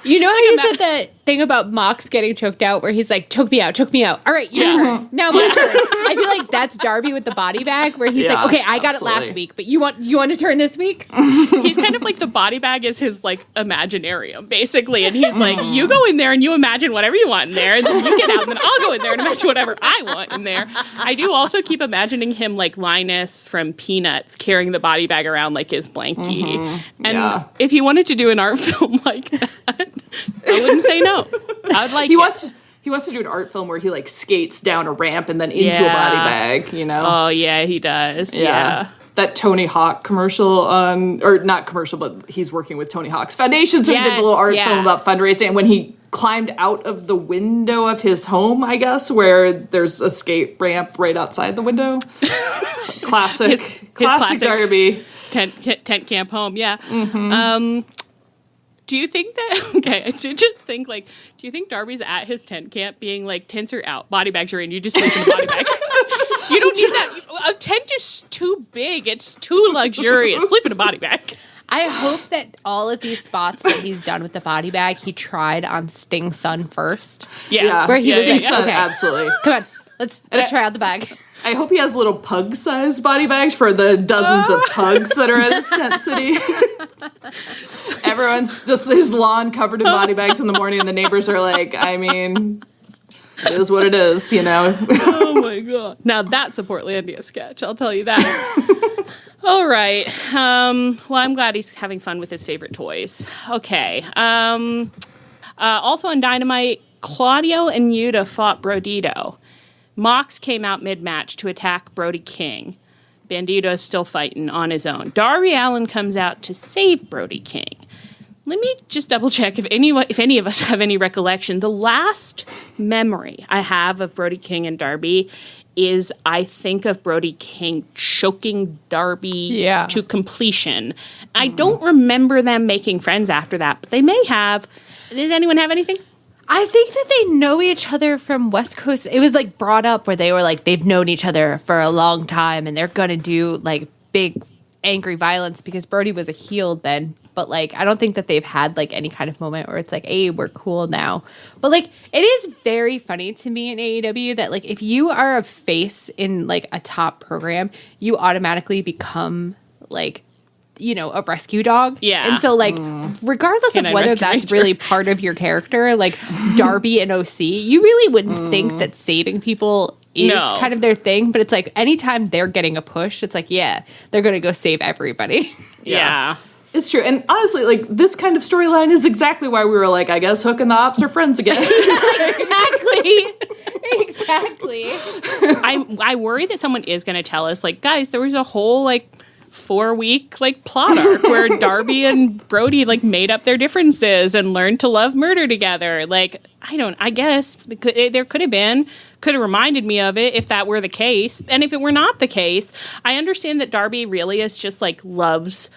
You know how you said that thing about Mox getting choked out where he's like, choke me out. All right, your turn. Now my turn. I feel like that's Darby with the body bag where he's like, okay, I got it last week, but you want to turn this week? He's kind of like the body bag is his, like, imaginarium, basically. And he's like, you go in there and you imagine whatever you want in there, and then you get out, and then I'll go in there and imagine whatever I want in there. I do also keep imagining him like Linus from Peanuts carrying the body bag around like his blankie. And if he wanted to do an art film like that, I wouldn't say no. I would like He wants to do an art film where he, like, skates down a ramp and then into a body bag, you know? Oh, yeah, he does. Yeah. That Tony Hawk commercial or not commercial, but he's working with Tony Hawk's Foundation, so he did the little art film about fundraising, and when he climbed out of the window of his home, I guess, where there's a skate ramp right outside the window. Classic. His classic Darby. Tent camp home, yeah. Do you think that, okay, I should just think, like, do you think Darby's at his tent camp being like, tents are out, body bags are in, you just sleep in a body bag? You don't need that. A tent is too big. It's too luxurious. Sleep in a body bag. I hope that all of these spots that he's done with the body bag, he tried on Sting's son first. Yeah. Where he was like, Son, okay, absolutely. come on, let's try out the bag. I hope he has little pug-sized body bags for the dozens of pugs that are at his tent city. Everyone's just his lawn covered in body bags in the morning, and the neighbors are like, I mean, it is what it is, you know? Oh, my God. Now, that's a Portlandia sketch, I'll tell you that. All right. Well, I'm glad he's having fun with his favorite toys. Okay. Also on Dynamite, Claudio and Yuta fought Brodito. Mox came out mid-match to attack Brody King. Bandito is still fighting on his own. Darby Allin comes out to save Brody King. Let me just double-check if any of us have any recollection. The last memory I have of Brody King and Darby is I think of Brody King choking Darby to completion. I don't remember them making friends after that, but they may have. Does anyone have anything? I think that they know each other from West Coast. It was like brought up where they were like, they've known each other for a long time and they're going to do like big angry violence because Brody was a heel then. But like, I don't think that they've had like any kind of moment where it's like, hey, we're cool now. But like, it is very funny to me in AEW that like, if you are a face in like a top program, you automatically become like, you know, a rescue dog. Yeah. And so like, regardless of whether that's really part of your character, like Darby and OC, you really wouldn't think that saving people is kind of their thing. But it's like, anytime they're getting a push, it's like, yeah, they're going to go save everybody. Yeah. It's true. And honestly, like, this kind of storyline is exactly why we were like, I guess Hook and the Opps are friends again. Exactly. I worry that someone is going to tell us, like, guys, there was a whole, like, 4-week, like, plot arc where Darby and Brody, like, made up their differences and learned to love murder together. Like, I guess there could have reminded me of it if that were the case. And if it were not the case, I understand that Darby really is just, like, loves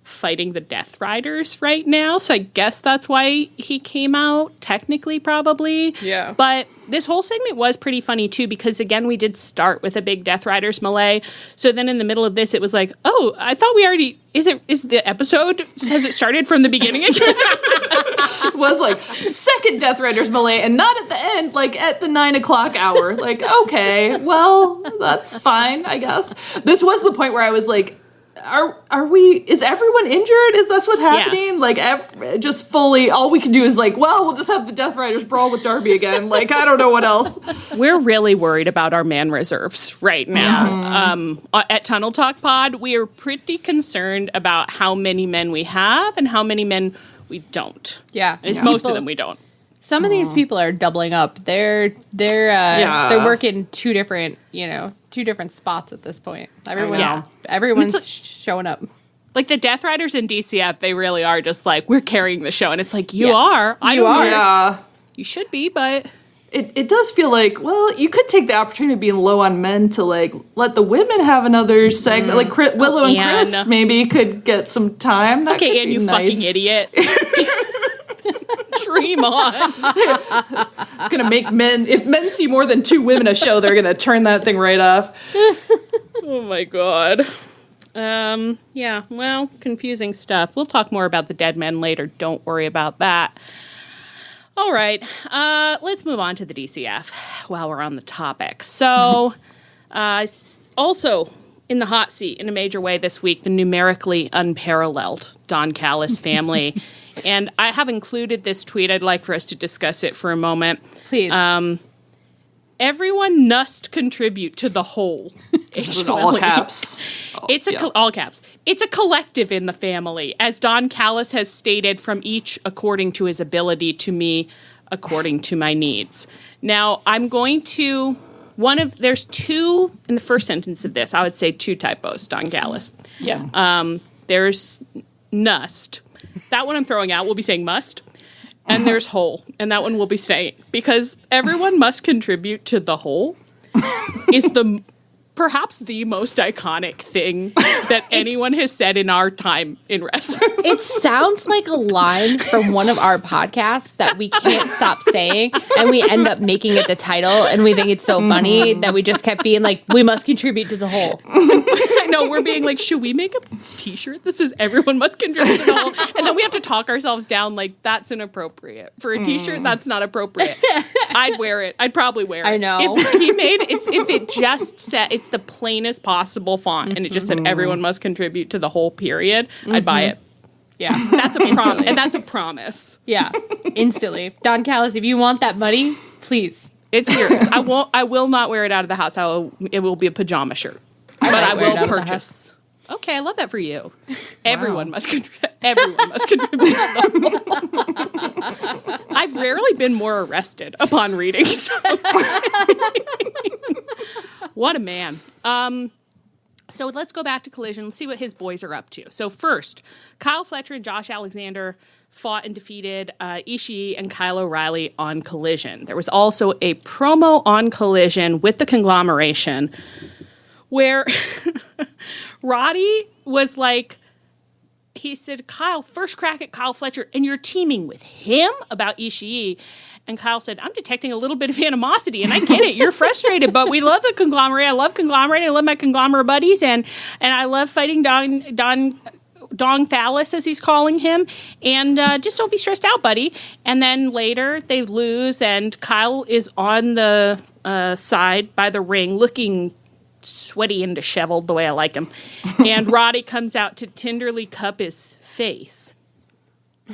fighting the Death Riders right now. So I guess that's why he came out, technically, probably. Yeah. But this whole segment was pretty funny, too, because, again, we did start with a big Death Riders melee. So then in the middle of this, it was like, oh, I thought we already... Is the episode... Has it started from the beginning again? It was like, second Death Riders melee, and not at the end, like at the 9 o'clock hour. Like, okay, well, that's fine, I guess. This was the point where I was like, is everyone injured? Is that what's happening? Yeah. Like, just fully, all we can do is like, well, we'll just have the Death Riders brawl with Darby again. Like, I don't know what else. We're really worried about our man reserves right now. At Tunnel Talk Pod, we are pretty concerned about how many men we have and how many men we don't. Yeah. And it's most of them we don't. Some of these people are doubling up. They're working two different spots at this point. Everyone's showing up. Like the Death Riders in DCF, they really are just like, we're carrying the show. And it's like, you are. You are. Yeah. You should be, but... It does feel like, well, you could take the opportunity of being low on men to, like, let the women have another segment. Like, Willow and Chris maybe could get some time. That okay, Anne, you nice. fucking idiot. Dream on. Gonna make men, if men see more than 2 women a show, they're gonna turn that thing right off. Oh my god. Yeah, well, confusing stuff. We'll talk more about the dead men later. Don't worry about that. All right, let's move on to the DCF while we're on the topic. So, also in the hot seat in a major way this week, the numerically unparalleled Don Callis family. And I have included this tweet. I'd like for us to discuss it for a moment. Please. Everyone must contribute to the whole. This is in all caps. All caps. It's a collective in the family, as Don Callis has stated, from each according to his ability, to me according to my needs. Now, I'm going to... There's 2, in the first sentence of this, I would say 2 typos, Don Callis. Yeah. There's nust. That one I'm throwing out. We'll be saying must. And there's whole. And that one we'll be saying. Because everyone must contribute to the whole is perhaps the most iconic thing that anyone has said in our time in wrestling. It sounds like a line from one of our podcasts that we can't stop saying, and we end up making it the title, and we think it's so funny that we just kept being like, we must contribute to the whole. I know, we're being like, should we make a t-shirt that says everyone must contribute to the whole? And then we have to talk ourselves down like, that's inappropriate. For a t-shirt, that's not appropriate. I'd wear it. I'd probably wear it. I know. If it just said, it's the plainest possible font, and it just said everyone must contribute to the whole period, I'd buy it. Yeah. That's a promise. And that's a promise. Yeah. Instantly. Don Callis, if you want that money, please. It's yours. I will not wear it out of the house. It will be a pajama shirt. But I will purchase. Okay, I love that for you. Everyone must contribute to the whole. I've rarely been more arrested upon reading. So. What a man. So let's go back to Collision. Let's see what his boys are up to. So first, Kyle Fletcher and Josh Alexander fought and defeated Ishii and Kyle O'Reilly on Collision. There was also a promo on Collision with the Conglomeration where Roddy was like, he said, Kyle, first crack at Kyle Fletcher, and you're teaming with him about Ishii. And Kyle said, I'm detecting a little bit of animosity, and I get it. You're frustrated, but we love the Conglomerate. I love Conglomerate. I love my Conglomerate buddies, and I love fighting Dong Callis, as he's calling him. And just don't be stressed out, buddy. And then later they lose, and Kyle is on the side by the ring looking sweaty and disheveled the way I like him. And Roddy comes out to tenderly cup his face.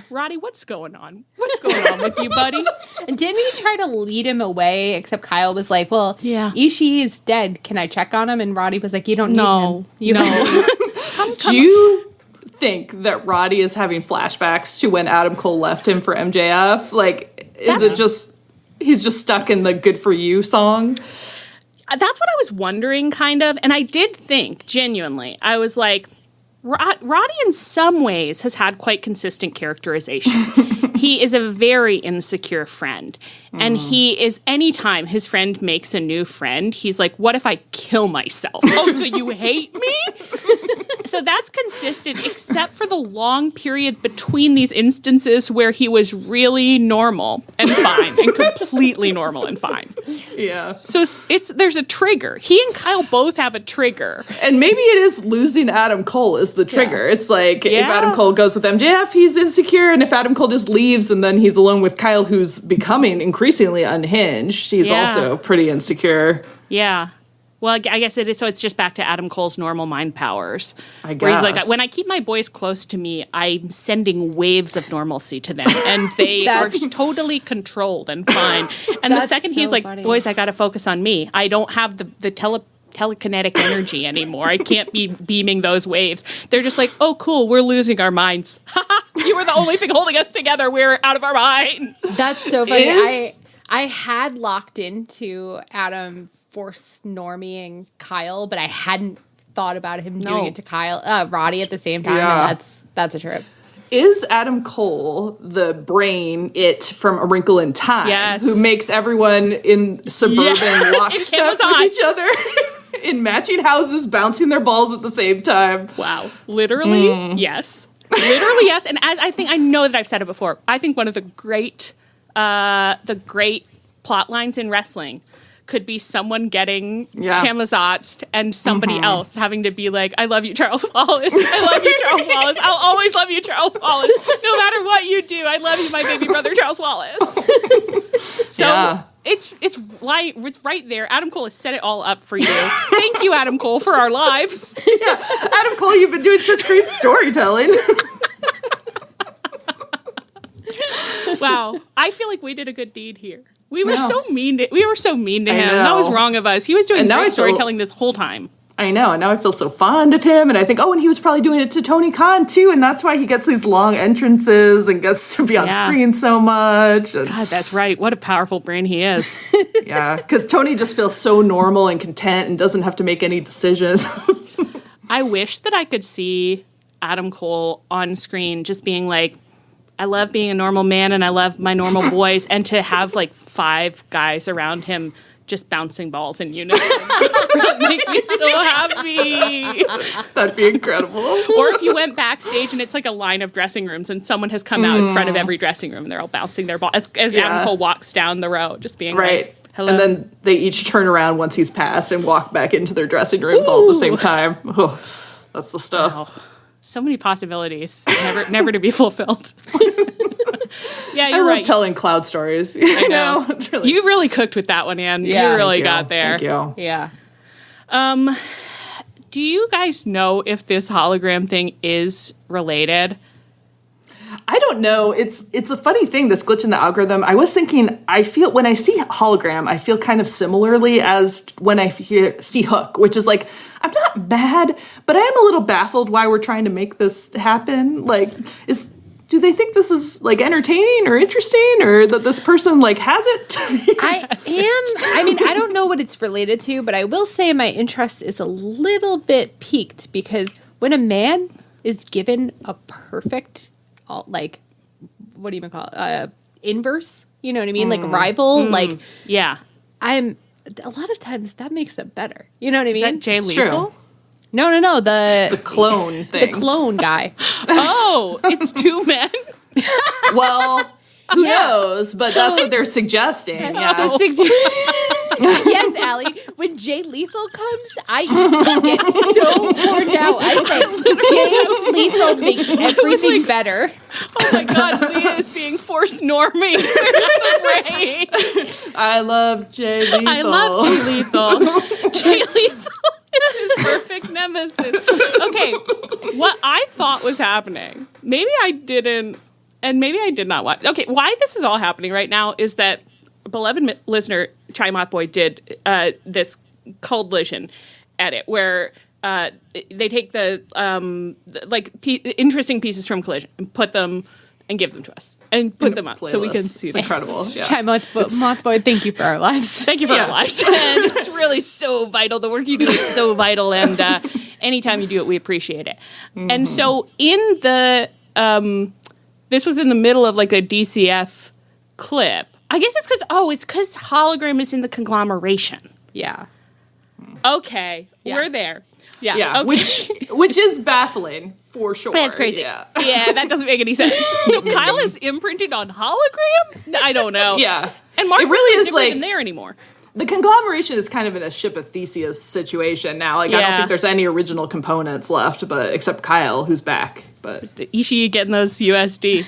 Roddy, what's going on? What's going on with you, buddy? And didn't he try to lead him away? Except Kyle was like, well, yeah. Ishii is dead. Can I check on him? And Roddy was like, you don't need him. Do you think that Roddy is having flashbacks to when Adam Cole left him for MJF? Like, is it just, he's just stuck in the Good For You song? That's what I was wondering, kind of. And I did think, genuinely, I was like, Roddy, in some ways, has had quite consistent characterization. He is a very insecure friend. And he is, anytime his friend makes a new friend, he's like, what if I kill myself? Oh, so you hate me? So that's consistent, except for the long period between these instances where he was really normal and fine, and completely normal and fine. Yeah. So there's a trigger. He and Kyle both have a trigger. And maybe it is losing Adam Cole is the trigger. Yeah. It's like if Adam Cole goes with MJF, he's insecure, and if Adam Cole just leaves and then he's alone with Kyle, who's becoming increasingly unhinged, he's also pretty insecure. Yeah. Well, I guess it is. So it's just back to Adam Cole's normal mind powers. I guess. Where he's like, when I keep my boys close to me, I'm sending waves of normalcy to them. And they are totally controlled and fine. And the second he's like, boys, I got to focus on me. I don't have the telekinetic energy anymore. I can't be beaming those waves. They're just like, oh, cool, we're losing our minds. You were the only thing holding us together. We're out of our minds. That's so funny. I had locked into Adam force norming Kyle, but I hadn't thought about him doing it to Roddy at the same time, and that's a trip. Is Adam Cole the brain from A Wrinkle in Time, who makes everyone in suburban lockstep with each other in matching houses, bouncing their balls at the same time? Wow. Literally, yes. Literally, yes. And as I know that I've said it before, I think one of the great plot lines in wrestling could be someone getting Kamazatzed and somebody else having to be like, I love you, Charles Wallace. I love you, Charles Wallace. I'll always love you, Charles Wallace. No matter what you do, I love you, my baby brother, Charles Wallace. So it's right there. Adam Cole has set it all up for you. Thank you, Adam Cole, for our lives. Yeah. Adam Cole, you've been doing such great storytelling. Wow. I feel like we did a good deed here. We were so mean to him. That was wrong of us. He was doing great storytelling this whole time. I know, and now I feel so fond of him, and I think, and he was probably doing it to Tony Khan too, and that's why he gets these long entrances and gets to be on screen so much. And God, that's right. What a powerful brain he is. Yeah, because Tony just feels so normal and content and doesn't have to make any decisions. I wish that I could see Adam Cole on screen just being like, I love being a normal man and I love my normal boys, and to have like 5 guys around him just bouncing balls in unison. That would make me so happy. That'd be incredible. Or if you went backstage and it's like a line of dressing rooms and someone has come out in front of every dressing room and they're all bouncing their ball as Adam Cole walks down the row, just being like, hello. And then they each turn around once he's passed and walk back into their dressing rooms all at the same time. Oh, that's the stuff. Wow. So many possibilities, never to be fulfilled. Yeah, you're right. I love telling cloud stories. I know. You really cooked with that one, Ann. Yeah. You really got there. Thank you. Yeah. Do you guys know if this hologram thing is related? I don't know. It's a funny thing, this glitch in the algorithm. I was thinking, I feel when I see hologram, I feel kind of similarly as when I see Hook, which is like, I'm not mad, but I am a little baffled why we're trying to make this happen. Like, do they think this is like entertaining or interesting, or that this person like has it? I don't know what it's related to, but I will say my interest is a little bit piqued because when a man is given a perfect, like, what do you even call it? Inverse, you know what I mean? Like rival, like, yeah. A lot of times that makes them better. You know what I mean? Is that Jay Lethal? True. No, the clone thing. The clone guy. Oh, it's 2 men? Well, who knows? But that's what they're suggesting. Yeah. Yes, Allie. When Jay Lethal comes, I get so worn out. I say, Jay Lethal makes everything better. Oh my God, Leah is being forced norming. I love Jay Lethal. I love Jay Lethal. Jay Lethal is his perfect nemesis. Okay, what I thought was happening, maybe I didn't, and maybe I did not watch. Okay, why this is all happening right now is that beloved listener Chai Mothboy did this Cold Collision edit where they take the interesting pieces from Collision and put them and give them to us and put them up so we can see them. Incredible. Yeah. Chai Mothboy, thank you for our lives. Thank you for our lives. And it's really so vital. The work you do is so vital. And anytime you do it, we appreciate it. And so in the, this was in the middle of like a DCF clip. I guess it's because hologram is in the conglomeration. Yeah. Okay, Yeah. we're there. Yeah. Okay. Which is baffling for sure. That's crazy. Yeah. Yeah, that doesn't make any sense. Kyle is imprinted on hologram? I don't know. Yeah. And Mark It really is isn't like even there anymore. the conglomeration is kind of in a ship of Theseus situation now. Like I don't think there's any original components left, but except Kyle, who's back. But Ishii getting those USD.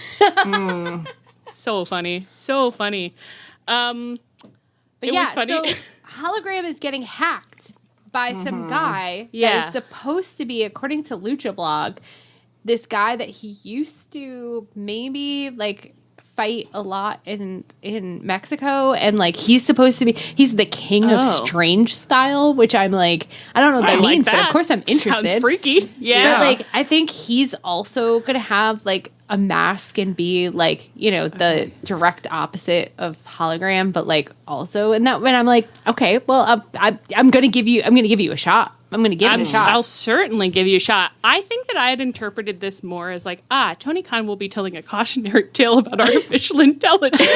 So funny. So funny. But It yeah, was funny. so hologram is getting hacked by some guy that Yeah. is supposed to be, according to Lucha Blog, this guy that he used to maybe like fight a lot in Mexico, and like he's supposed to be, he's the king of strange style, which I'm like, I don't know what that means, but of course I'm interested. Sounds freaky. Yeah. But like I think he's also gonna have like a mask and be like, you know, the direct opposite of hologram, but like also, and that when I'm like, okay, well, I'm gonna give you a shot. I'm gonna give it a shot. I'll certainly give you a shot. I think that I had interpreted this more as like, Tony Khan will be telling a cautionary tale about artificial intelligence. the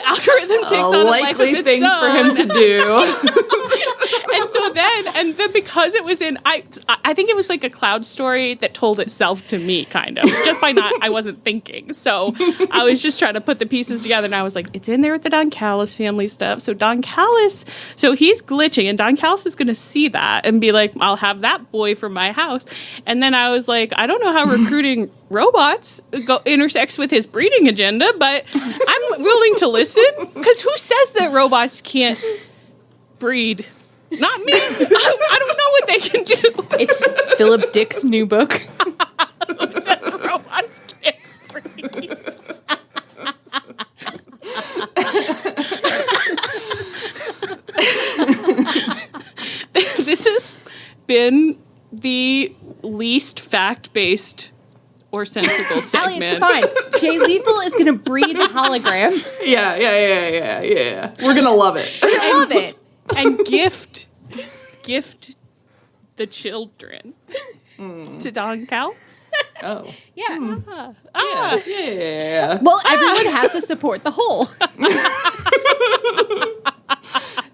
algorithm takes on a life of its thing own. for him to do. And then because it was in, I think it was like a cloud story that told itself to me, kind of, just by I wasn't thinking. So I was just trying to put the pieces together, and I was like, it's in there with the Don Callis family stuff. So Don Callis, so he's glitching, and Don Callis is going to see that and be like, I'll have that boy for my house. And then I was like, I don't know how recruiting robots intersects with his breeding agenda, but I'm willing to listen, because who says that robots can't breed? Not me. I don't know what they can do. It's Philip Dick's new book. Who says robots can't breed? This has been the least fact-based or sensible segment. Allie, it's fine. Jay Lethal is going to breed a hologram. Yeah. We're gonna love it. I love it. And gift the children to Don Callis. Oh. Yeah. Yeah. Well, everyone has to support the whole.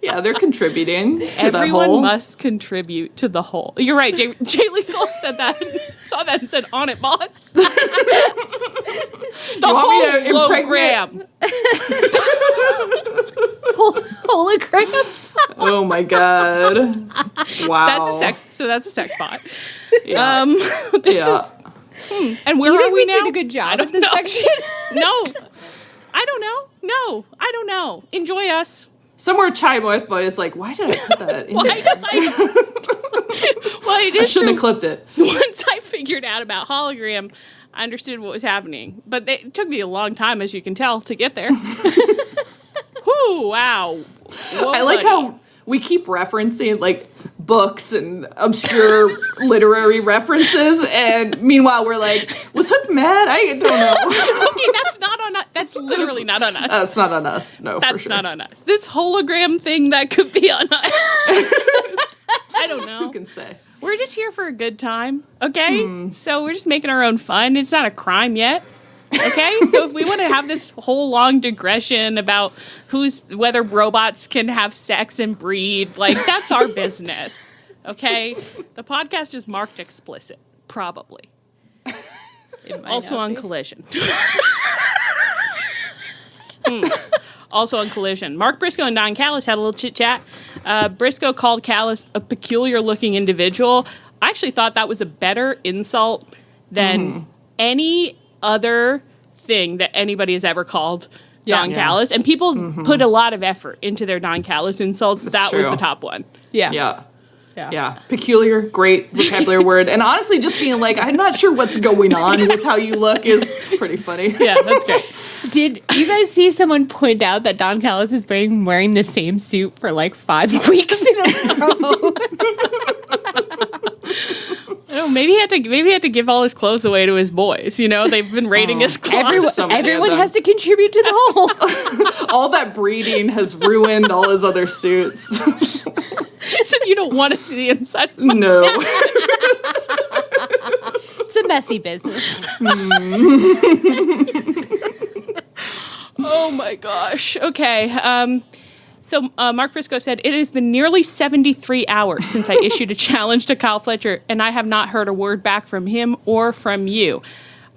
Yeah, they're contributing to the Everyone whole. must contribute to the whole. You're right. Jay Lethal said that. Saw that and said, "On it, boss." The hologram. Hologram. Oh my god! Wow. That's a sex bot. Yeah. This Yeah. is. And where Do you are think we we now? did a good job I don't with this know. section? No, I don't know. No, I don't know. Enjoy us. Somewhere chime with, but it's like, why did I put that in? Well, there? it I is shouldn't true. have clipped it. Once I figured out about hologram, I understood what was happening. But it took me a long time, as you can tell, to get there. Whoo, wow. Whoa, I like buddy. how we keep referencing like books and obscure literary references, and meanwhile we're like, was Hook mad? I don't know. Okay, that's not on us. That's literally not on us. That's not on us. No, for That's sure. not on us. This hologram thing, that could be on us. I don't know. Who can say? We're just here for a good time, okay? So we're just making our own fun. It's not a crime yet, okay? So if we want to have this whole long digression about whether robots can have sex and breed, like, that's our business, okay? The podcast is marked explicit, probably. It might Also not on be. Collision. Also on Collision. Mark Briscoe and Don Callis had a little chit-chat. Briscoe called Callis a peculiar-looking individual. I actually thought that was a better insult than any other thing that anybody has ever called Don Callis. And people put a lot of effort into their Don Callis insults. That was true. the top one. Yeah. Yeah. Peculiar, great vocabulary word. And honestly, just being like, I'm not sure what's going on with how you look is pretty funny. Yeah, that's great. Did you guys see someone point out that Don Callis has been wearing the same suit for like 5 weeks in a row? Oh, maybe he had to give all his clothes away to his boys. You know, they've been raiding his clothes. Everyone has to contribute to the whole. All that breeding has ruined all his other suits. So you don't want to see the inside of my No. It's a messy business. Oh my gosh. Okay. So Mark Briscoe said, it has been nearly 73 hours since I issued a challenge to Kyle Fletcher, and I have not heard a word back from him or from you.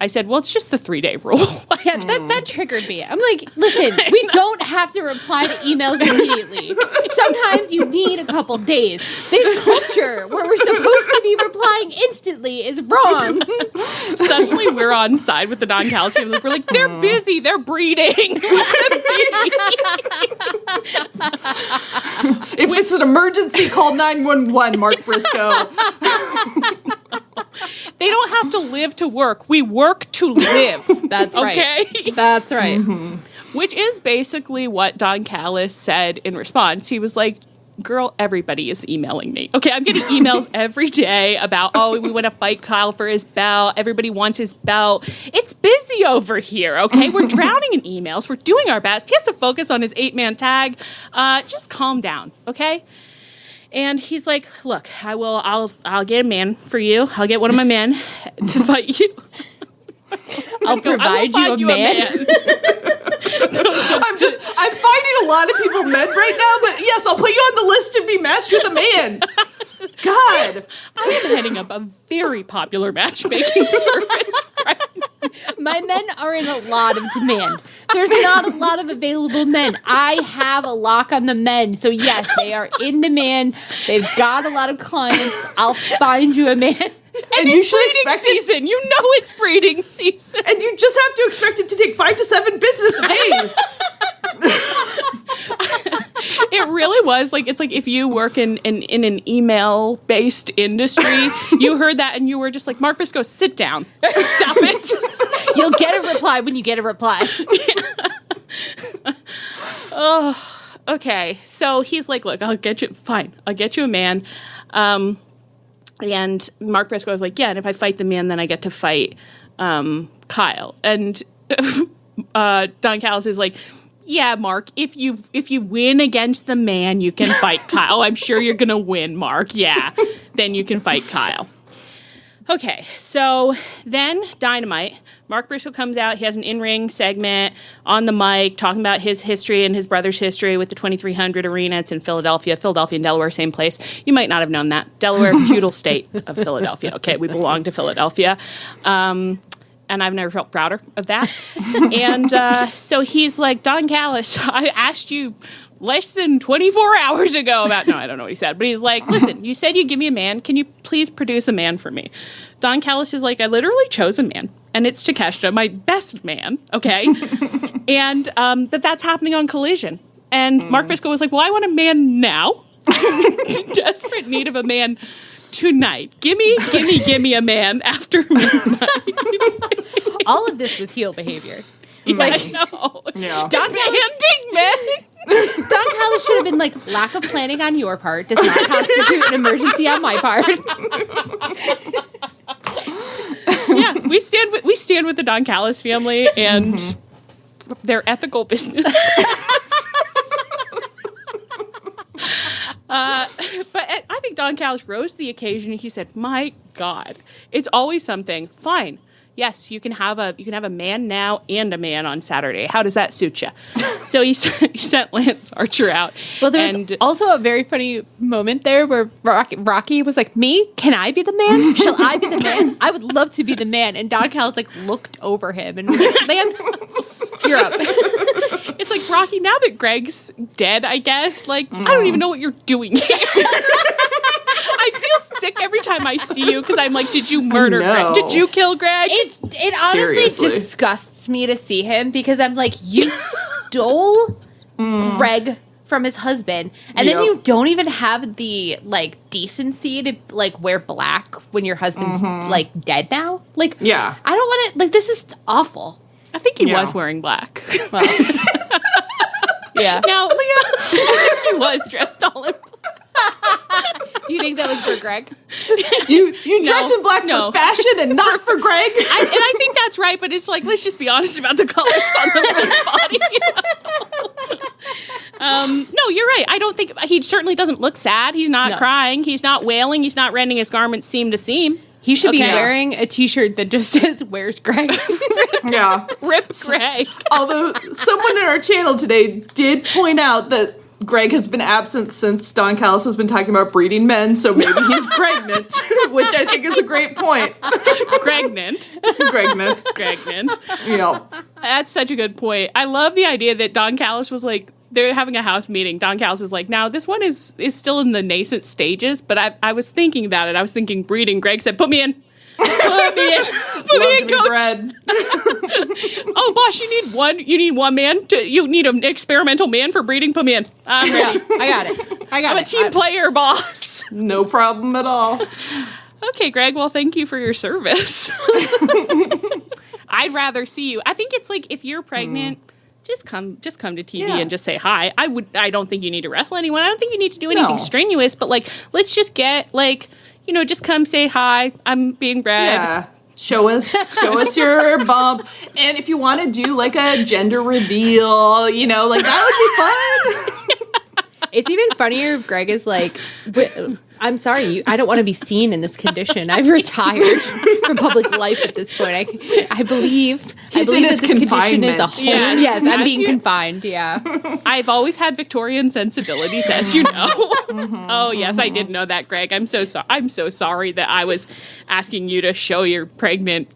I said, well, it's just the 3-day rule. Yeah, that triggered me. I'm like, listen, we don't have to reply to emails immediately. Sometimes you need a couple days. This culture where we're supposed to be replying instantly is wrong. Suddenly we're on side with the non-Callis family. We're like, they're busy. They're breeding. If it's an emergency, call 911, Mark Briscoe. They don't have to live to work. We work to live. That's right. Okay? That's right. Which is basically what Don Callis said in response. He was like, girl, everybody is emailing me. Okay, I'm getting emails every day about, oh, we want to fight Kyle for his belt. Everybody wants his belt. It's busy over here, okay? We're drowning in emails. We're doing our best. He has to focus on his 8-man tag. Just calm down, okay? And he's like, look, I'll get a man for you. I'll get one of my men to fight you. I'll provide you a man. I'm finding a lot of people men right now, but yes, I'll put you on the list to be matched with a man. God. I am heading up a very popular matchmaking service right now. My men are in a lot of demand. There's not a lot of available men. I have a lock on the men. So yes, they are in demand. They've got a lot of clients. I'll find you a man. And you should expect season. You know it's breeding season. And you just have to expect it to take 5 to 7 business days. It really was like, it's like if you work in an email based industry, you heard that and you were just like, Mark Briscoe, sit down. Stop it. You'll get a reply when you get a reply. Yeah. Oh, okay. So he's like, look, I'll get you a man. And Mark Briscoe was like, yeah, and if I fight the man, then I get to fight Kyle. And Don Callis is like, yeah, Mark, if you win against the man, you can fight Kyle. I'm sure you're going to win, Mark. Yeah, then you can fight Kyle. Okay, so then Dynamite. Mark Briscoe comes out. He has an in-ring segment on the mic talking about his history and his brother's history with the 2300 arena. It's in Philadelphia. Philadelphia and Delaware, same place. You might not have known that. Delaware, feudal state of Philadelphia. Okay, we belong to Philadelphia. And I've never felt prouder of that. And so he's like, Don Callis, I asked you less than 24 hours ago about, no, I don't know what he said, but he's like, listen, you said you'd give me a man. Can you please produce a man for me? Don Callis is like, I literally chose a man, and it's Takeshita, my best man, okay? And but that's happening on Collision. And Mark Briscoe was like, well, I want a man now. Desperate need of a man tonight. Give me a man after midnight. All of this was heel behavior. Yeah, Like, I know. Yeah. Demanding men. Don Callis should have been like, lack of planning on your part does not constitute an emergency on my part. Yeah, we stand with the Don Callis family and their ethical business. But I think Don Callis rose to the occasion. He said, "My God, it's always something. Fine, yes, you can have a man now and a man on Saturday. How does that suit you?" So he sent Lance Archer out. Well, there was also a very funny moment there where Rocky was like, "Me? Can I be the man? Shall I be the man? I would love to be the man." And Don Callis like looked over him and was like, "Lance, you're up." It's like, Rocky, now that Greg's dead, I guess, like, I don't even know what you're doing here. I feel sick every time I see you because I'm like, did you murder Greg? Did you kill Greg? It honestly disgusts me to see him because I'm like, you stole Greg from his husband, and then you don't even have the like decency to like wear black when your husband's like dead now. Like, yeah, I don't want to. Like, this is awful. I think he was wearing black. Well, yeah. Now, Leah, I think he was dressed all in black. Do you think that was for Greg? You dress in black for fashion and not for Greg? And I think that's right, but it's like, let's just be honest about the colors on the man's body. You No, you're right. I don't think he certainly doesn't look sad. He's not crying. He's not wailing. He's not rending his garments seam to seam. He should be wearing a T-shirt that just says, "Where's Greg?" Yeah. Rip Greg. Although someone in our channel today did point out that Greg has been absent since Don Callis has been talking about breeding men, so maybe he's pregnant, which I think is a great point. Pregnant. Yeah. That's such a good point. I love the idea that Don Callis was like, they're having a house meeting. Don Callis is like, now this one is still in the nascent stages, but I was thinking about it. I was thinking breeding. Greg said, put me in. Put me in, coach. Bread. Oh, boss, you need one man. You need an experimental man for breeding. Put me in. I'm ready. I got it. I'm a team player, boss. No problem at all. Okay, Greg. Well, thank you for your service. I'd rather see you. I think it's like if you're pregnant, just come to TV and just say hi. I don't think you need to wrestle anyone. I don't think you need to do anything strenuous. But like, let's just get like, just come say hi. I'm being bred. Yeah. Show us your bump. And if you want to do like a gender reveal, like that would be fun. It's even funnier if Greg is like, I'm sorry, I don't want to be seen in this condition. I've retired from public life at this point. I believe that this condition is a whole. Yeah, yes, I'm being confined. Yeah. I've always had Victorian sensibilities, as you know. Oh yes, I did know that, Greg. I'm so sorry. I'm so sorry that I was asking you to show your pregnant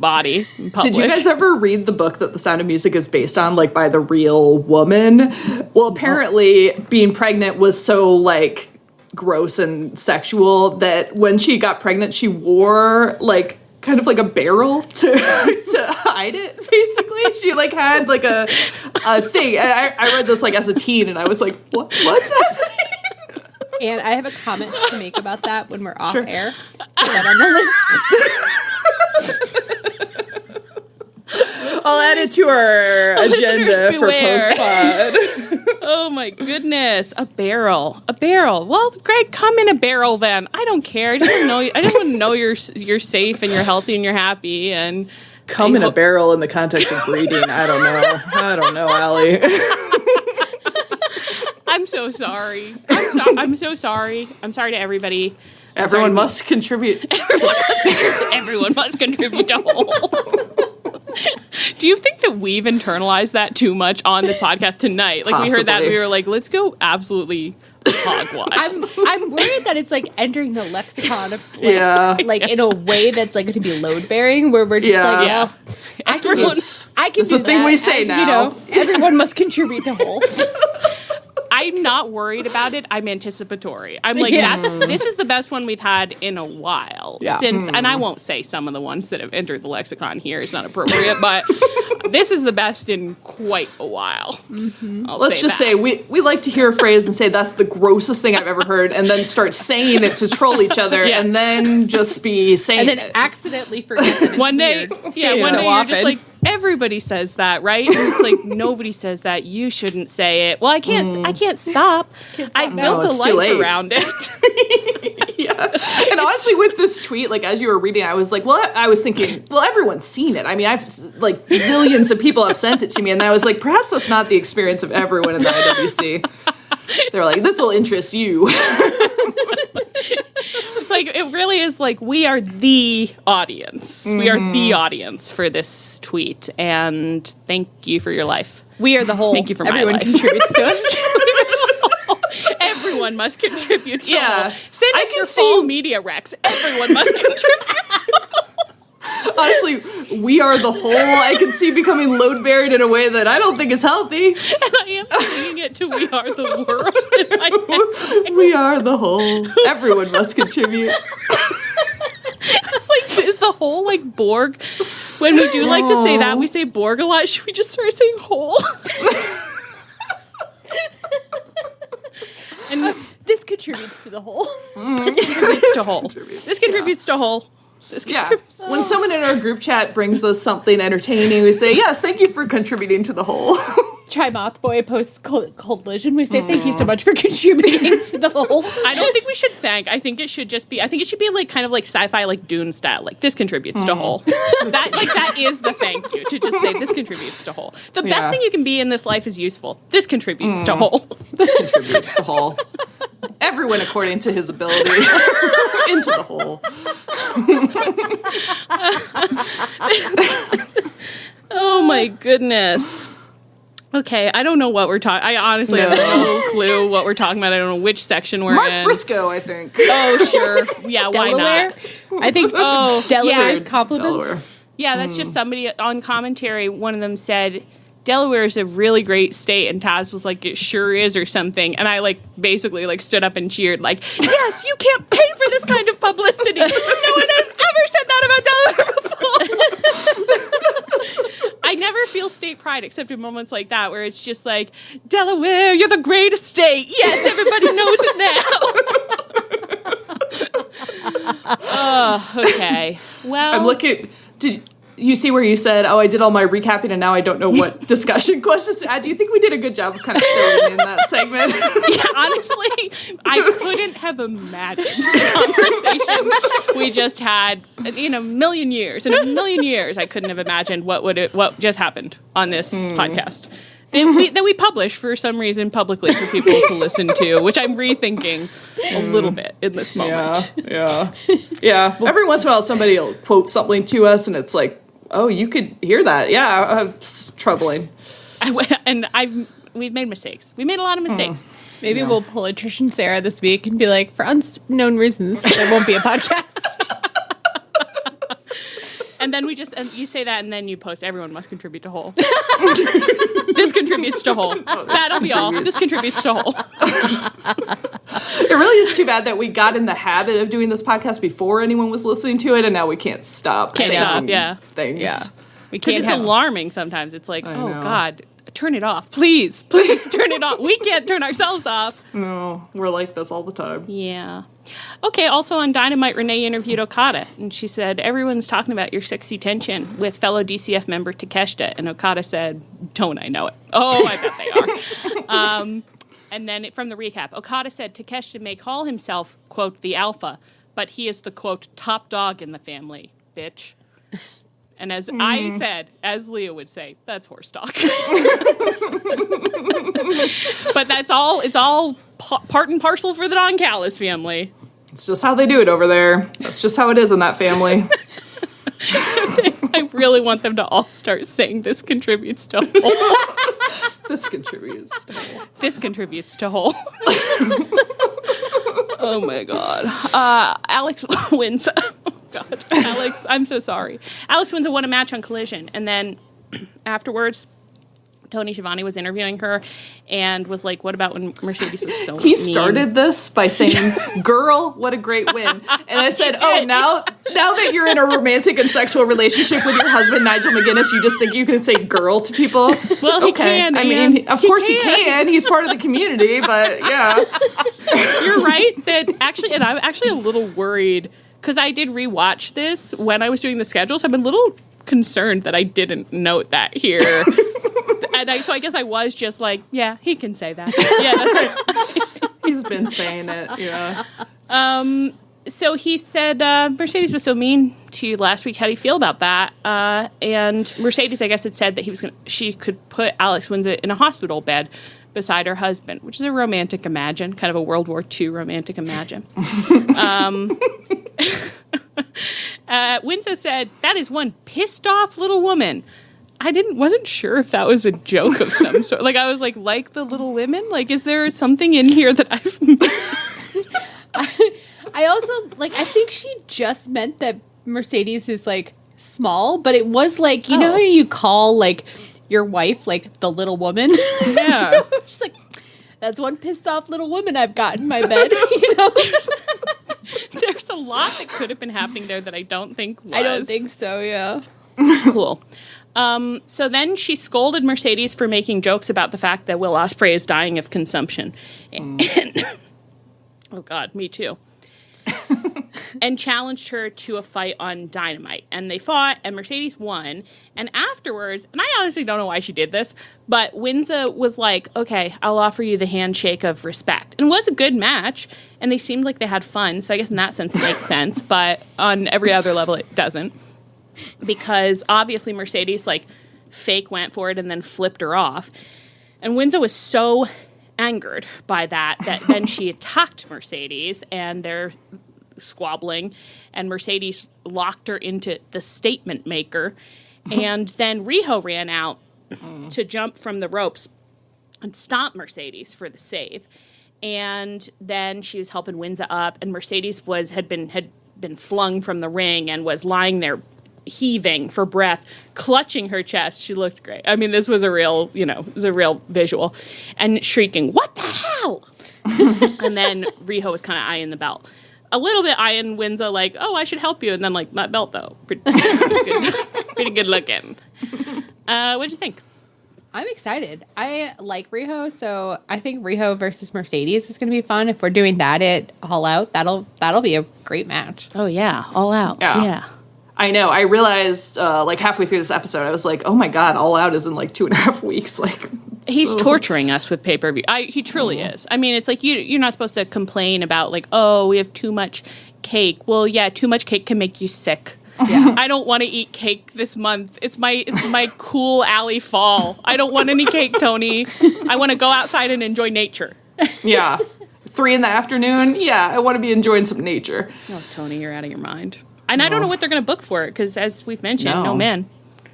body in public. Did you guys ever read the book that The Sound of Music is based on, like by the real woman? Well, apparently being pregnant was so like gross and sexual that when she got pregnant, she wore like kind of like a barrel to hide it. Basically, she like had like a thing. And I read this like as a teen, and I was like, what's happening? And I have a comment to make about that when we're off air. Put that on the list. I'll add it to our agenda for post-pod. Oh my goodness, a barrel. Well, Greg, come in a barrel then. I don't care. I just want to know you're safe and you're healthy and you're happy and come in a barrel in the context of breeding. I don't know, Allie. I'm so sorry. I'm so sorry. I'm sorry to everybody. Everyone must contribute. Everyone must contribute to whole. Do you think that we've internalized that too much on this podcast tonight? Like Possibly. We heard that and we were like, let's go absolutely hog wild. I'm worried that it's like entering the lexicon of like in a way that's like going to be load bearing, where we're just like, well, I can do the thing we say now. Everyone must contribute to whole. I'm not worried about it. I'm anticipatory. I'm like, this is the best one we've had in a while. Yeah. Since, and I won't say some of the ones that have entered the lexicon here. It's not appropriate, but this is the best in quite a while. Mm-hmm. Let's just say we like to hear a phrase and say that's the grossest thing I've ever heard, and then start saying it to troll each other, and then just be saying it. And then accidentally forget that it's one day, weird. one So day you're often. just like, everybody says that, right? And it's like, nobody says that. You shouldn't say it. Well, I can't stop. I've built a life around it. And honestly, with this tweet, like as you were reading, I was like, I was thinking, everyone's seen it. I mean, I've like zillions of people have sent it to me, and I was like, perhaps that's not the experience of everyone in the IWC. They're like, this will interest you. It's like, it really is like, we are the audience. Mm-hmm. We are the audience for this tweet, and thank you for your life. We are the whole. Thank you for everyone my life. Contributes to us. Everyone must contribute to Yeah. Send us your fall media recs. Everyone must contribute. Honestly, we are the whole. I can see becoming load bearing in a way that I don't think is healthy. And I am singing it to We Are the World in my head. We are the whole. Everyone must contribute. It's like, is the whole like Borg? When we do like to say that, we say Borg a lot. Should we just start saying whole? And this contributes to the whole. This contributes to whole. This contributes to whole. When someone in our group chat brings us something entertaining, we say, yes, thank you for contributing to the whole. Tri-Moth Boy posts collision, we say thank you so much for contributing to the whole. I don't think we should thank. I think it should just be. I think it should be like kind of like sci-fi, like Dune style. Like this contributes to whole. that is the thank you, to just say this contributes to whole. The best thing you can be in this life is useful. This contributes to whole. This contributes to whole. Everyone according to his ability into the hole. Oh my goodness. Okay, I don't know what we're talking. I honestly have no clue what we're talking about. I don't know which section we're in. Mark Briscoe, I think. Oh, sure. Yeah, why Delaware? not? I think Delaware's compliments. Delaware. Yeah, that's just somebody on commentary. One of them said, Delaware is a really great state, and Taz was like, it sure is, or something. And I basically stood up and cheered, like, yes, you can't pay for this kind of publicity. No one has ever said that about Delaware before. I never feel state pride except in moments like that where it's just like, Delaware, you're the greatest state. Yes, everybody knows it now. Okay. Well, I'm looking. Did you see where you said, "Oh, I did all my recapping, and now I don't know what discussion questions to add"? Do you think we did a good job of kind of filling in that segment? Yeah, honestly, I couldn't have imagined the conversation we just had in a million years. In a million years, I couldn't have imagined what just happened on this podcast. That we publish for some reason publicly for people to listen to, which I'm rethinking a little bit in this moment. Yeah. Every once in a while, somebody will quote something to us, and it's like, oh, you could hear that. Yeah, it's troubling. We've made mistakes. We made a lot of mistakes. Maybe we'll pull a Trish and Sarah this week and be like, for unknown reasons, there won't be a podcast. And then you say that, and then you post, everyone must contribute to whole. This contributes to whole. That'll be all. This contributes to whole. It really is too bad that we got in the habit of doing this podcast before anyone was listening to it, and now we can't stop things. Yeah. Because it's alarming sometimes. It's like, oh, God, turn it off. Please turn it off. We can't turn ourselves off. No, we're like this all the time. Yeah. Okay, also on Dynamite, Renee interviewed Okada, and she said, everyone's talking about your sexy tension with fellow DCF member Takeshita, and Okada said, don't I know it? Oh, I bet they are. And then from the recap, Okada said Takeshita may call himself, quote, the alpha, but he is the, quote, top dog in the family, bitch. And as I said, as Leah would say, that's horse talk. But it's all part and parcel for the Don Callis family. It's just how they do it over there. That's just how it is in that family. I really want them to all start saying this contributes to whole. This contributes to whole. This contributes to whole. Oh my God. Alex Windsah. Oh God. Alex, I'm so sorry. Alex Windsah won a match on Collision, and then afterwards, Toni Schiavone was interviewing her and was like, what about when Mercedes was so He mean? started this by saying, girl, what a great win. And I said, now that you're in a romantic and sexual relationship with your husband, Nigel McGuinness, you just think you can say girl to people? Well, he can. I mean, of course he can. He's part of the community, but yeah. You're right that actually, and I'm actually a little worried because I did rewatch this when I was doing the schedules. I'm a little concerned that I didn't note that here. And so I guess I was just like, yeah, he can say that. Yeah, that's right. He's been saying it, yeah. So he said, Mercedes was so mean to you last week. How do you feel about that? And Mercedes, I guess, had said that she could put Alex Windsah in a hospital bed beside her husband, which is a romantic imagine, kind of a World War II romantic imagine. Windsah said, that is one pissed off little woman. I wasn't sure if that was a joke of some sort. Like, I was like the Little Women? Like, is there something in here that I've missed? I also, I think she just meant that Mercedes is, small, but it was you know how you call, your wife, the little woman? Yeah. So she's like, that's one pissed off little woman I've got in my bed, you know? There's a lot that could have been happening there that I don't think was. I don't think so, yeah. Cool. So then she scolded Mercedes for making jokes about the fact that Will Ospreay is dying of consumption. And oh, God, me too. and challenged her to a fight on Dynamite. And they fought, and Mercedes won. And afterwards, and I honestly don't know why she did this, but Windsah was like, okay, I'll offer you the handshake of respect. And it was a good match, and they seemed like they had fun. So I guess in that sense it makes sense, but on every other level it doesn't. Because obviously Mercedes, like, fake went for it and then flipped her off. And Windsah was so angered by that then she attacked Mercedes, and they're squabbling, and Mercedes locked her into the statement maker. And then Riho ran out to jump from the ropes and stop Mercedes for the save. And then she was helping Windsah up, and Mercedes had been flung from the ring and was lying there heaving for breath, clutching her chest. She looked great. I mean, this was a real visual. And shrieking, "What the hell?" And then Riho was kind of eyeing the belt. A little bit eyeing Windsah like, "Oh, I should help you." And then like, "That belt, though. Pretty good looking." What'd you think? I'm excited. I like Riho, so I think Riho versus Mercedes is going to be fun. If we're doing that at All Out, that'll be a great match. Oh, yeah. All Out. Yeah. I know. I realized, like, halfway through this episode, I was like, oh my God, All Out is in, like, 2.5 weeks. Like, he's torturing us with pay-per-view. He truly is. I mean, it's like you're not supposed to complain about, like, oh, we have too much cake. Well, yeah, too much cake can make you sick. Yeah. I don't want to eat cake this month. It's my cool alley fall. I don't want any cake, Toni. I want to go outside and enjoy nature. Yeah. 3 p.m. Yeah, I want to be enjoying some nature. Oh, Toni, you're out of your mind. And I don't know what they're going to book for it, because as we've mentioned, no man.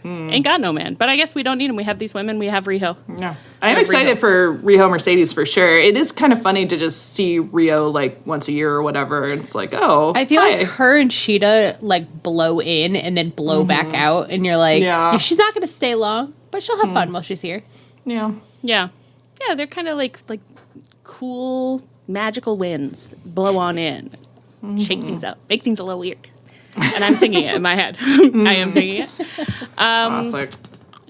Ain't got no man. But I guess we don't need them. We have these women. We have Riho. Yeah. I am excited for Riho Mercedes for sure. It is kind of funny to just see Riho like once a year or whatever. It's like, oh, I feel like her and Sheeta like blow in and then blow back out. And you're like, yeah, she's not going to stay long, but she'll have fun while she's here. Yeah. Yeah. Yeah, they're kind of like cool, magical winds. Blow on in. Shake things up. Make things a little weird. And I'm singing it in my head. I am singing it. Classic.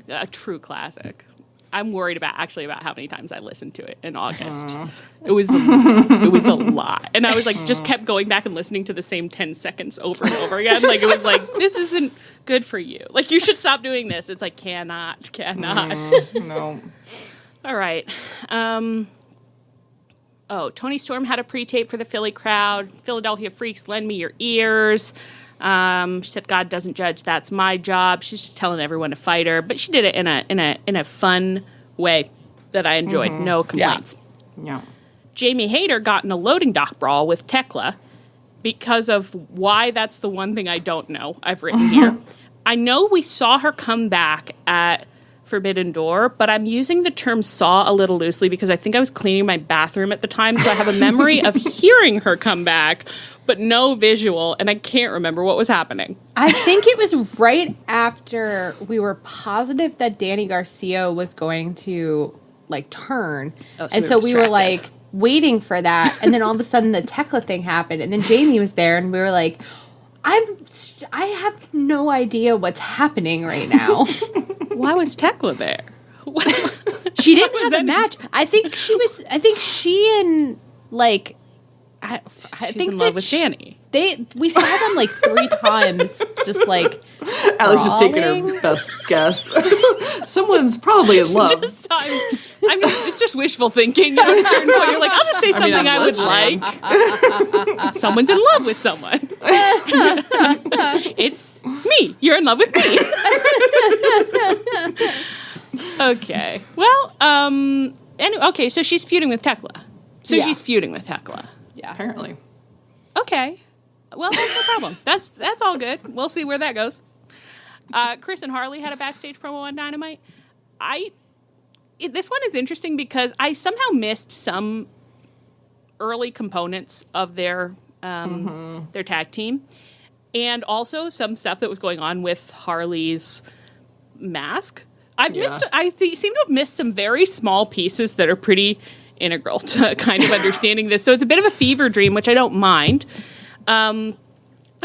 A true classic. I'm worried about how many times I listened to it in August. It was a lot. And I was like, just kept going back and listening to the same 10 seconds over and over again. Like, it was like, this isn't good for you. Like, you should stop doing this. It's like, cannot. No. All right. Toni Storm had a pre-tape for the Philly crowd. Philadelphia Freaks, lend me your ears. She said, "God doesn't judge. That's my job." She's just telling everyone to fight her, but she did it in a fun way that I enjoyed. No complaints. Yeah. Jamie Hayter got in a loading dock brawl with Tekla because of why. That's the one thing I don't know. I've written here. I know we saw her come back at Forbidden Door, but I'm using the term saw a little loosely because I think I was cleaning my bathroom at the time, so I have a memory of hearing her come back, but no visual, and I can't remember what was happening. I think it was right after we were positive that Danny Garcia was going to, like, turn, so we were, like, waiting for that, and then all of a sudden the Tekla thing happened, and then Jamie was there, and we were like, I have no idea what's happening right now. Why was Tekla there? She didn't have a match. I think she and like I think in love with Danny. We saw them like 3 times, just like Alex is taking her best guess. Someone's probably in love. It's just wishful thinking. At a certain point, you're like, I'll just say something I would like. Someone's in love with someone. It's me. You're in love with me. Okay. Well, anyway, okay, so she's feuding with Tekla. She's feuding with Tekla. Yeah. Apparently. Okay. Well, that's no problem. That's all good. We'll see where that goes. Kris and Harley had a backstage promo on Dynamite. This one is interesting because I somehow missed some early components of their tag team, and also some stuff that was going on with Harley's mask. I seem to have missed some very small pieces that are pretty integral to kind of understanding this. So it's a bit of a fever dream, which I don't mind. I'm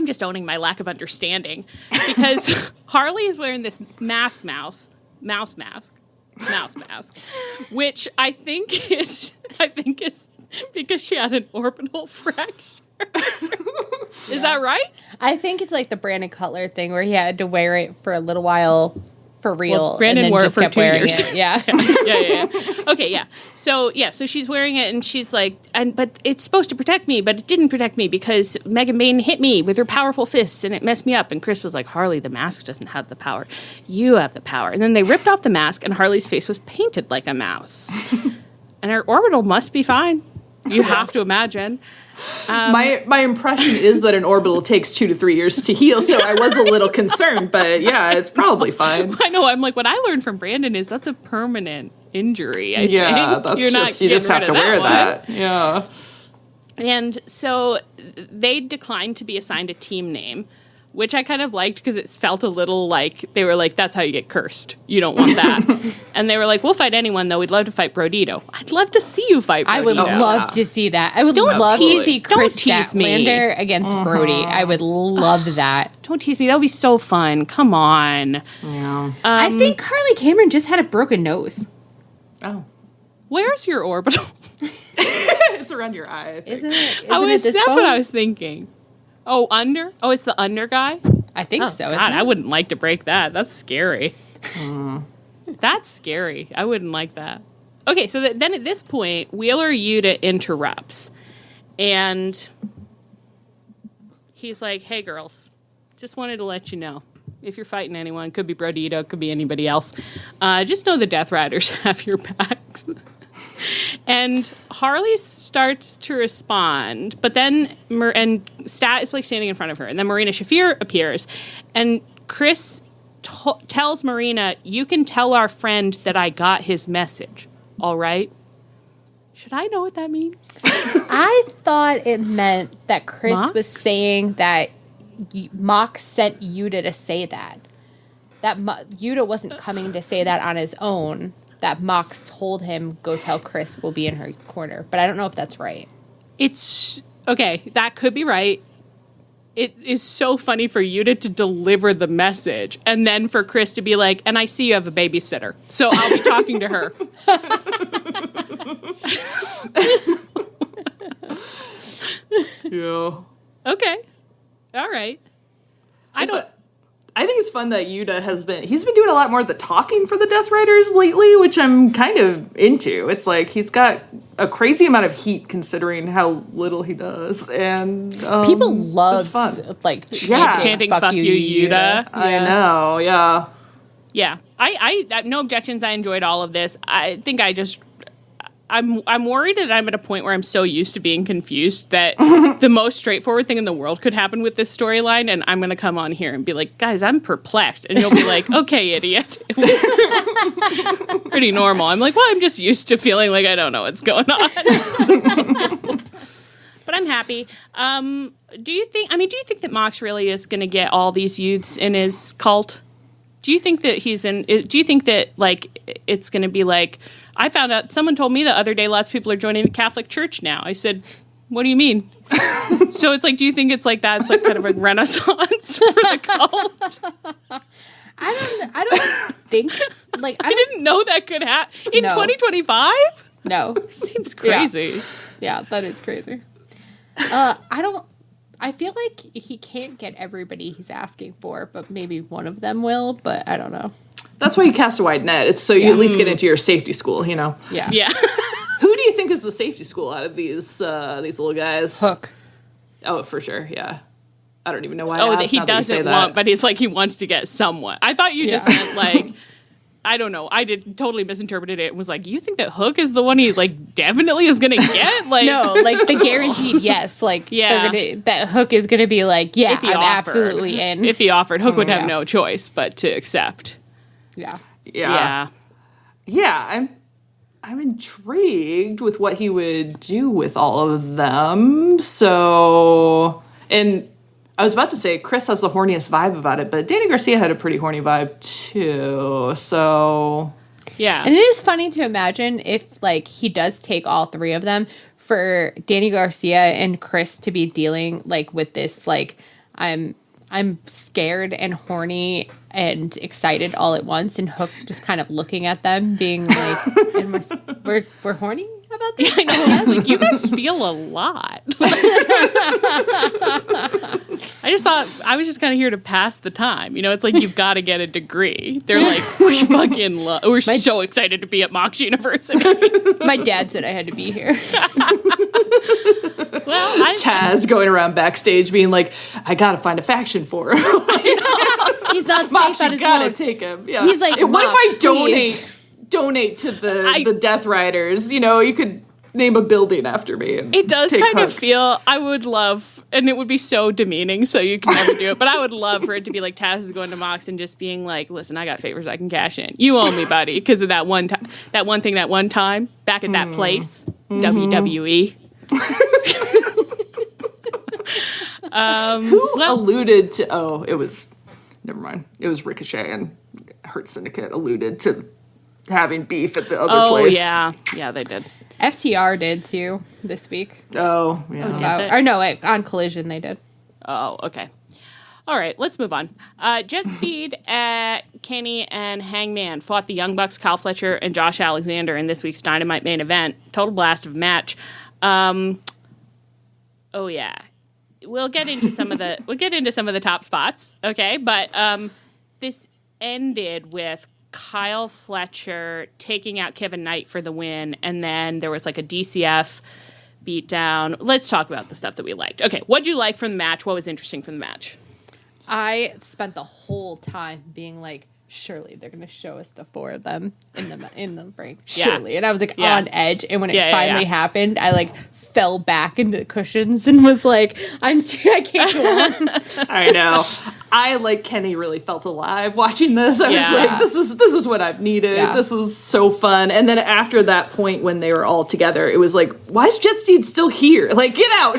just owning my lack of understanding because Harley is wearing this mouse mask, which I think is because she had an orbital fracture. Is that right? I think it's like the Brandon Cutler thing where he had to wear it for a little while for real. Well, Brandon and then wore just it for kept 2 wearing years. It. Yeah. Yeah. Okay, yeah. So she's wearing it and she's like, but it's supposed to protect me, but it didn't protect me because Megan Bain hit me with her powerful fists and it messed me up. And Kris was like, Harley, the mask doesn't have the power. You have the power. And then they ripped off the mask and Harley's face was painted like a mouse. And her orbital must be fine. You have to imagine. My impression is that an orbital takes 2 to 3 years to heal, so I was a little concerned, but yeah, it's probably fine. I know. I'm like, what I learned from Brandon is that's a permanent injury. I think. That's You're you just have to wear that. Yeah. And so they declined to be assigned a team name, which I kind of liked because it felt a little like they were like, that's how you get cursed. You don't want that. And they were like, we'll fight anyone, though. We'd love to fight Brodito. I'd love to see you fight Brodito. I would love to see that. I would love to see Kris Statlander against Brody. I would love that. Don't tease me. That would be so fun. Come on. Yeah. I think Harley Cameron just had a broken nose. Oh. Where's your orbital? It's around your eye, I think. Isn't it? That's what I was thinking. Oh, under? Oh, it's the under guy? I think so. God, I wouldn't like to break that. That's scary. That's scary. I wouldn't like that. Okay, so then at this point, Wheeler Yuta interrupts. And he's like, hey, girls, just wanted to let you know. If you're fighting anyone, could be Brodito, could be anybody else, just know the Death Riders have your backs. And Harley starts to respond, but then Stat is like standing in front of her, and then Marina Shafir appears, and Kris tells Marina, "You can tell our friend that I got his message. All right." Should I know what that means? I thought it meant that Kris was saying that Mox sent Yuta to say that. That Yuta wasn't coming to say that on his own. That Mox told him, go tell Kris we'll be in her corner. But I don't know if that's right. It's, okay, that could be right. It is so funny for Yuta to deliver the message and then for Kris to be like, and I see you have a babysitter, so I'll be talking to her. Yeah. Okay. All right. I think it's fun that Yuta he's been doing a lot more of the talking for the Death Riders lately, which I'm kind of into. It's like he's got a crazy amount of heat considering how little he does, and people love like chanting "fuck you, Yuta." I know, yeah. Yeah, I no objections. I enjoyed all of this. I think I'm worried that I'm at a point where I'm so used to being confused that the most straightforward thing in the world could happen with this storyline, and I'm going to come on here and be like, guys, I'm perplexed. And you'll be like, okay, idiot. It was pretty normal. I'm like, well, I'm just used to feeling like I don't know what's going on. But I'm happy. Do you think that Mox really is going to get all these youths in his cult? Do you think that do you think that, like, it's going to be like, I found out, someone told me the other day lots of people are joining the Catholic Church now. I said, what do you mean? So it's like, do you think it's like that? It's like kind of a renaissance for the cult? I don't think, like, I didn't know that could happen. In 2025? No. Seems crazy. Yeah, that is crazy. I feel like he can't get everybody he's asking for, but maybe one of them will, but I don't know. That's why you cast a wide net. It's so you at least get into your safety school, you know? Yeah. Yeah. Who do you think is the safety school out of these little guys? Hook. Oh, for sure, yeah. I don't even know why Oh, I that asked he now that you say doesn't that. want, but it's like he wants to get someone. I thought you just meant like, I don't know. I totally misinterpreted it and was like, you think that Hook is the one he like definitely is going to get? Like, no, like the guaranteed yes. Like, that Hook is going to be like, yeah, I'm absolutely in. If he offered, Hook would have no choice but to accept. Yeah. Yeah. I'm intrigued with what he would do with all of them. So, and I was about to say Kris has the horniest vibe about it, but Danny Garcia had a pretty horny vibe too. So, yeah. And it is funny to imagine if like he does take all three of them, for Danny Garcia and Kris to be dealing like with this like I'm scared and horny and excited all at once, and Hook just kind of looking at them, being like, and we're horny about about this? I know. I was like, you guys feel a lot. I just thought I was just kind of here to pass the time. You know, it's like you've got to get a degree. They're like, we're so excited to be at Mox University. My dad said I had to be here. Well, Taz going around backstage being like, I gotta find a faction for him. He's not Mox, safe on you his gotta own. take him. Yeah. He's like, what if I Mox, please. donate to the Death Riders? You know, you could name a building after me. And it does take kind of Huck. feel, I would love, and it would be so demeaning, so you can never do it, but I would love for it to be like Taz is going to Mox and just being like, listen, I got favors I can cash in. You owe me, buddy, because of that one time, back at that place, WWE. Who alluded to, never mind. It was Ricochet and Hurt Syndicate alluded to having beef at the other place. Oh, yeah, they did. FTR did too this week. Oh, yeah. On Collision they did. Oh, okay. All right, let's move on. Jet Speed, Kenny, and Hangman fought the Young Bucks, Kyle Fletcher, and Josh Alexander in this week's Dynamite main event. Total blast of match. Oh yeah, we'll get into some of the top spots. Okay, but this ended with Kyle Fletcher taking out Kevin Knight for the win, and then there was like a DCF beatdown. Let's talk about the stuff that we liked. Okay, what'd you like from the match? What was interesting from the match? I spent the whole time being like, surely they're going to show us the four of them in the ring. Surely. And I was like on edge. And when it finally happened, I like fell back into the cushions and was like, I can't go on. I know. I, like Kenny, really felt alive watching this. I was like, this is what I've needed. Yeah. This is so fun. And then after that point when they were all together, it was like, why is Jet Steed still here? Like, get out.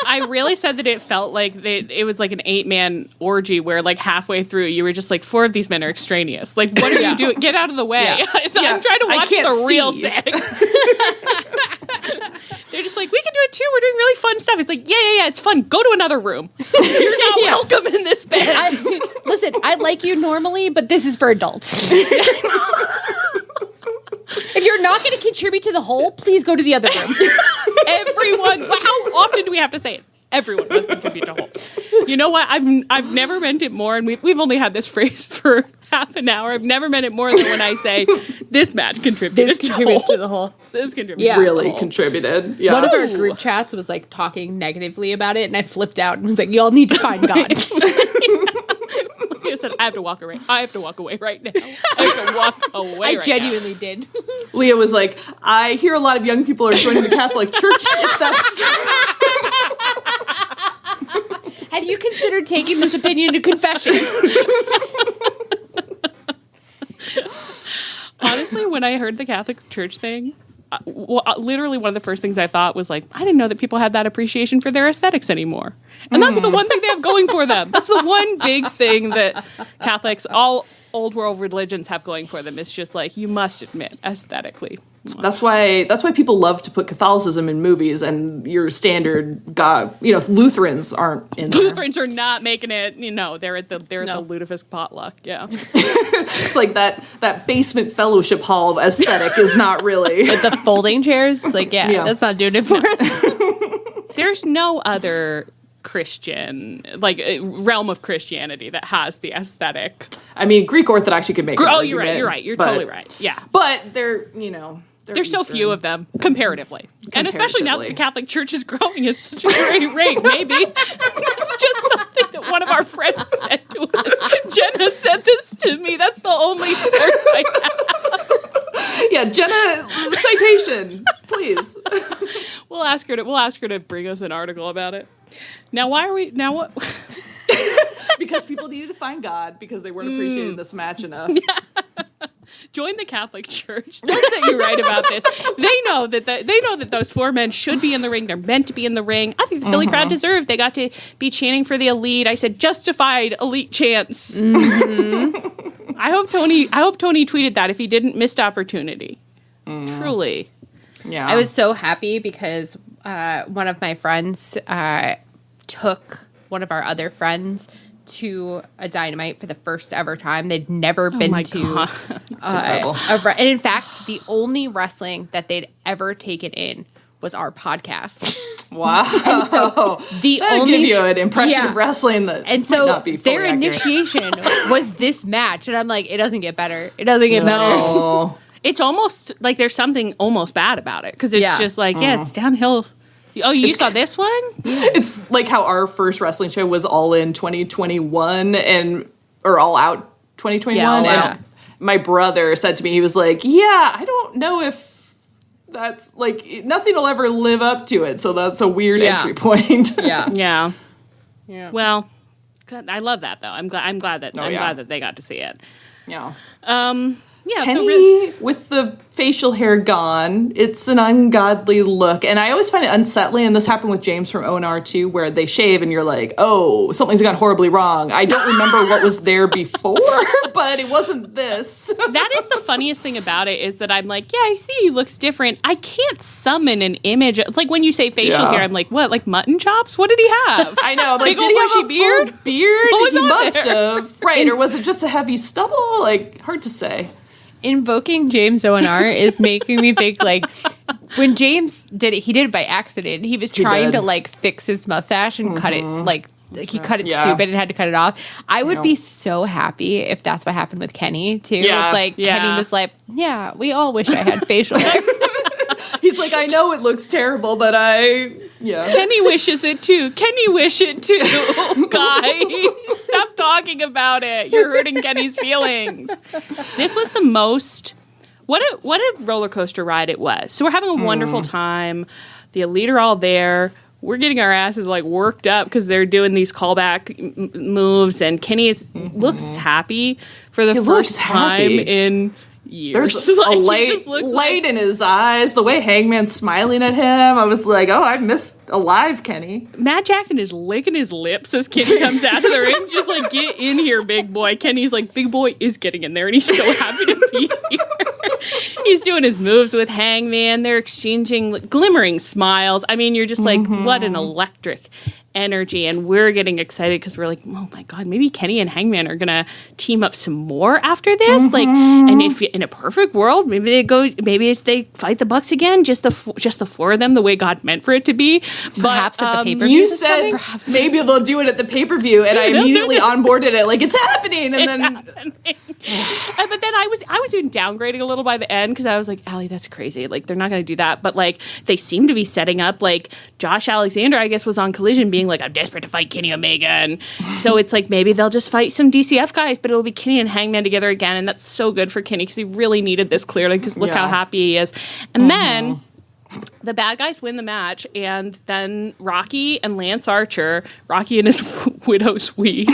I really said that it felt like it was like an 8-man orgy where like halfway through you were just like, 4 of these men are extraneous. Like, what are you doing? Get out of the way. Yeah. I'm trying to watch the real see. sex. They're just like, we can do it too. We're doing really fun stuff. It's like, yeah, it's fun. Go to another room. You're not welcome in this bed. Listen, I like you normally, but this is for adults. If you're not going to contribute to the whole, please go to the other room. Everyone, how often do we have to say it? Everyone must contribute to whole. You know what? I've never meant it more, and we've only had this phrase for half an hour. I've never meant it more than when I say this match contributed to the whole. This contributed really contributed. Yeah. One of our group chats was like talking negatively about it, and I flipped out and was like, y'all need to find God. I said, I have to walk away. I have to walk away right now. I have to walk away. I genuinely did. Leah was like, I hear a lot of young people are joining the Catholic Church. If that's Have you considered taking this opinion to confession? Honestly, when I heard the Catholic Church thing, literally one of the first things I thought was like, I didn't know that people had that appreciation for their aesthetics anymore. And that's the one thing they have going for them. That's the one big thing that Catholics, all old world religions have going for them. It's just like, you must admit, aesthetically. That's why people love to put Catholicism in movies, and your standard God, Lutherans aren't in there. Lutherans are not making it, they're at the lutefisk potluck. Yeah. It's like that basement fellowship hall aesthetic is not really. With the folding chairs, it's like, that's not doing it for us. There's no other Christian, like realm of Christianity that has the aesthetic. I mean, Greek Orthodox, you could make. Oh, you're right. You're totally right. Yeah, but there's so few of them comparatively, and especially now that the Catholic Church is growing at such a great rate. Maybe it's just something that one of our friends said to us. Jenna said this to me. That's the only source I have. Yeah, Jenna, citation, please. We'll ask her to bring us an article about it. Now, what? Because people needed to find God because they weren't appreciating this match enough. Yeah. Join the Catholic Church. Let's say you're right about this. They know that those 4 men should be in the ring. They're meant to be in the ring. I think the Philly crowd deserved. They got to be chanting for the elite. I said justified elite chants. Mm-hmm. I hope Toni tweeted that. If he didn't, missed opportunity. Truly. Yeah. I was so happy because one of my friends took one of our other friends to a Dynamite for the first ever time. They'd never been to and in fact, the only wrestling that they'd ever taken in was our podcast. Wow. And so that'll give you an impression of wrestling that and so might not be fully their accurate. initiation was this match. And I'm like, it doesn't get better. It doesn't get better. It's almost like there's something almost bad about it because it's just like, it's downhill. Oh, you saw this one? It's like how our first wrestling show was All In 2021 or All Out 2021. Yeah, and Out. my brother said to me, he was like, yeah, I don't know if that's like, nothing will ever live up to it. So that's a weird entry point. Yeah. Well, good. I love that though. I'm glad that they got to see it. Yeah. Yeah, Kenny with the facial hair gone, it's an ungodly look. And I always find it unsettling, and this happened with James from ONR too, where they shave and you're like, oh, something's gone horribly wrong. I don't remember what was there before, but it wasn't this. That is the funniest thing about it, is that I'm like, yeah, I see he looks different. I can't summon an image. It's like when you say facial hair, I'm like, what, like mutton chops? What did he have? I know, big like, did old he have bushy a beard? full beard? What was He on must there? have. Right, or was it just a heavy stubble? Like, hard to say. Invoking James ONR is making me think, like, when James did it, he did it by accident. He was trying to, like, fix his mustache and cut it, like he cut it stupid and had to cut it off. I would be so happy if that's what happened with Kenny, too. Yeah. It's like, Kenny was like, yeah, we all wish I had facial hair. He's like, I know it looks terrible, but Kenny wishes it too. Kenny wish it too. Guys, stop talking about it. You're hurting Kenny's feelings. This was the most. What a roller coaster ride it was. So we're having a wonderful time. The Elite are all there. We're getting our asses like worked up because they're doing these callback moves, and Kenny looks happy for the first time in years. There's a light in his eyes. The way Hangman's smiling at him, I was like, oh, I missed a live Kenny. Matt Jackson is licking his lips as Kenny comes out of the ring, just like, get in here, big boy. Kenny's like, big boy is getting in there, and he's so happy to be here. He's doing his moves with Hangman. They're exchanging glimmering smiles. I mean, you're just like, what an electric energy, and we're getting excited because we're like, oh my god, maybe Kenny and Hangman are gonna team up some more after this. Like, and if in a perfect world, maybe they fight the Bucks again, just the four of them, the way God meant for it to be. Perhaps at the pay-per-view. You said maybe they'll do it at the pay-per-view, and I immediately onboarded it, like, it's happening, and then happening. But then I was even downgrading a little by the end because I was like, Allie, that's crazy. Like, they're not going to do that. But like, they seem to be setting up, like, Josh Alexander, I guess, was on Collision being like, I'm desperate to fight Kenny Omega, and so it's like maybe they'll just fight some DCF guys, but it'll be Kenny and Hangman together again, and that's so good for Kenny because he really needed this clearly, because look how happy he is. And then the bad guys win the match, and then Rocky and Lance Archer, Rocky and his widow sweets,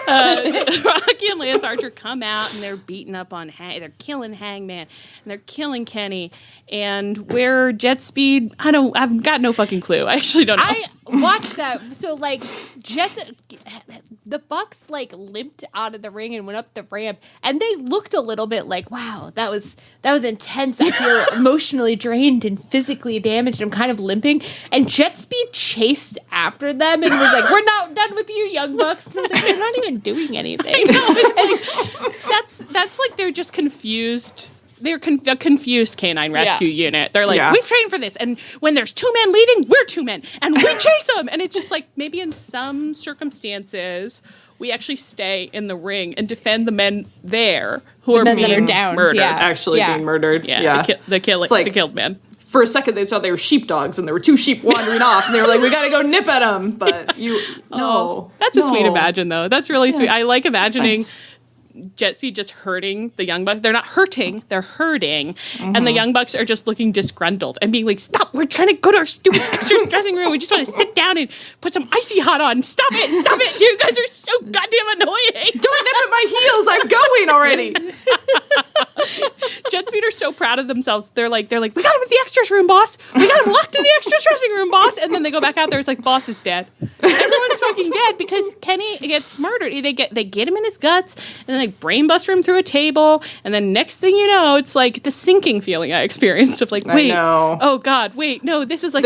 Rocky and Lance Archer come out, and they're beating up on they're killing Hangman, and they're killing Kenny. And where Jet Speed, I've got no fucking clue. I actually don't know. I watched that. So, like, the Bucks, like, limped out of the ring and went up the ramp, and they looked a little bit like, wow, that was intense. I feel emotionally drained and physically damaged. I'm kind of limping. And Jet Speed chased after them and was like, we're not done with you, Young Bucks. And I was like, they're not even doing anything. I know, it's like, that's like they're just confused. They're a confused canine rescue unit. They're like, we've trained for this, and when there's two men leaving, we're two men, and we chase them. And it's just like, maybe in some circumstances, we actually stay in the ring and defend the men there who are being murdered. Actually being murdered. The killed men. For a second, they thought they were sheepdogs, and there were two sheep wandering off, and they were like, we gotta go nip at them. But that's a sweet imagine, though. That's really sweet. I like imagining Jet Speed just hurting the Young Bucks. They're not hurting, they're hurting. And the Young Bucks are just looking disgruntled and being like, stop, we're trying to go to our stupid extra dressing room. We just want to sit down and put some icy hot on. Stop it. You guys are so goddamn annoying. Don't nip at my heels. I'm going already. Jet Speed are so proud of themselves. They're like, we got him at the extras room, boss. We got him locked in the extras dressing room, boss. And then they go back out there. It's like, boss is dead. Everyone's fucking dead because Kenny gets murdered. They get him in his guts, and then they brain bust him through a table, and then next thing you know, it's like the sinking feeling I experienced of like, wait, oh god, wait, no, this is like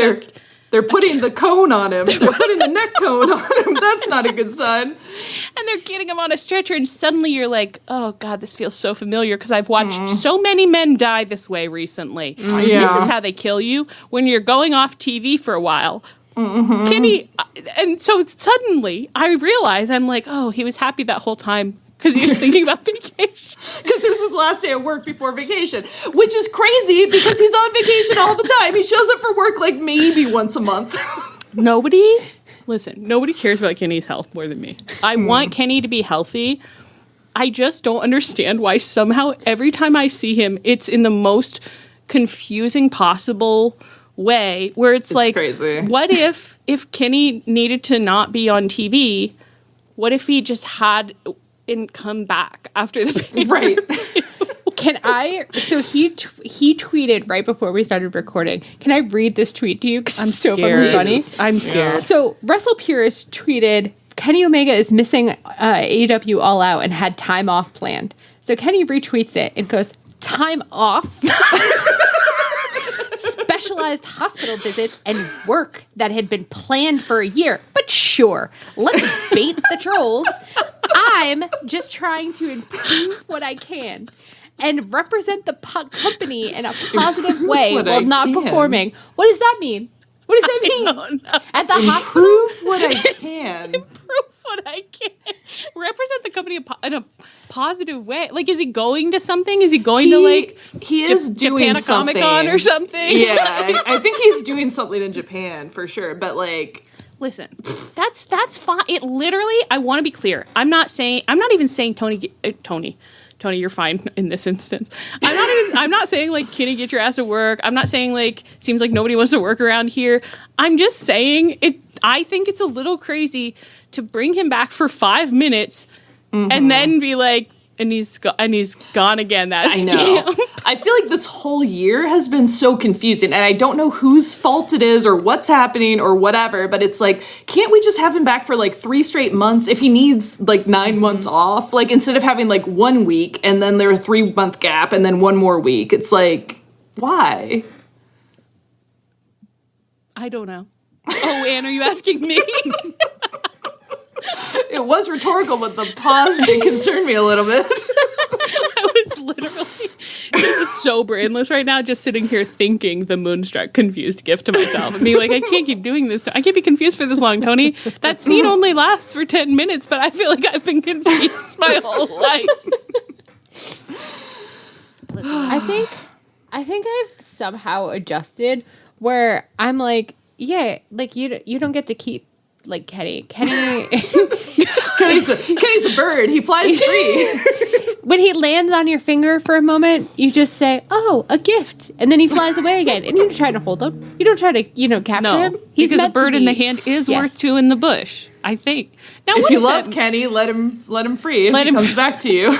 They're putting the cone on him. They're putting the neck cone on him. That's not a good sign. And they're getting him on a stretcher, and suddenly you're like, oh, God, this feels so familiar because I've watched so many men die this way recently. Yeah. This is how they kill you when you're going off TV for a while. Kenny, and so suddenly I realize, I'm like, oh, he was happy that whole time because he was thinking about vacation. Because this is his last day of work before vacation, which is crazy because he's on vacation all the time. He shows up for work like maybe once a month. Nobody cares about Kenny's health more than me. I want Kenny to be healthy. I just don't understand why somehow every time I see him, it's in the most confusing possible way where it's like, crazy. What if Kenny needed to not be on TV? What if he just had and come back after the pay-per-view? Right. Can I? So he tweeted right before we started recording. Can I read this tweet to you? 'Cause I'm it's so scared. fucking funny. I'm scared. So Russell Purist tweeted, Kenny Omega is missing AEW All Out and had time off planned. So Kenny retweets it and goes, time off? Specialized hospital visits and work that had been planned for a year. But sure, let's bait the trolls. I'm just trying to improve what I can and represent the company in a positive way while not performing. What does that mean? What does that mean? At the hospital? Improve what I can. Improve what I can. Represent the company in a positive way. Like, is he going to something? Is he going to, like, he is doing Japan something. Comic-Con or something? Yeah, I think he's doing something in Japan for sure. But, like... Listen, that's fine. It literally, I want to be clear. I'm not even saying Toni, you're fine in this instance. I'm not saying like, Kenny, get your ass to work. I'm not saying like, seems like nobody wants to work around here. I'm just saying I think it's a little crazy to bring him back for 5 minutes and then be like, and he's gone again. That's I know. I feel like this whole year has been so confusing, and I don't know whose fault it is or what's happening or whatever, but it's like, can't we just have him back for like 3 straight months if he needs like 9 months off? Like, instead of having like 1 week and then there a 3-month gap and then 1 more week. It's like, why? I don't know. Oh, Anne, are you asking me? It was rhetorical, but the pause did concern me a little bit. I was literally just so brainless right now, just sitting here thinking the Moonstruck confused gift to myself. And being like, I can't keep doing this. I can't be confused for this long, Toni. That scene only lasts for 10 minutes, but I feel like I've been confused my whole life. I think I've somehow adjusted where I'm like, yeah, like you don't get to keep like Kenny. Kenny's a bird. He flies free. When he lands on your finger for a moment, you just say, "Oh, a gift," and then he flies away again. And you don't try to hold him. You don't try to, capture him. He's because a meant to bird in be. the hand is worth 2 in the bush. I think. Now, if what you is love that? Kenny, let him free. If Let he him comes back to you.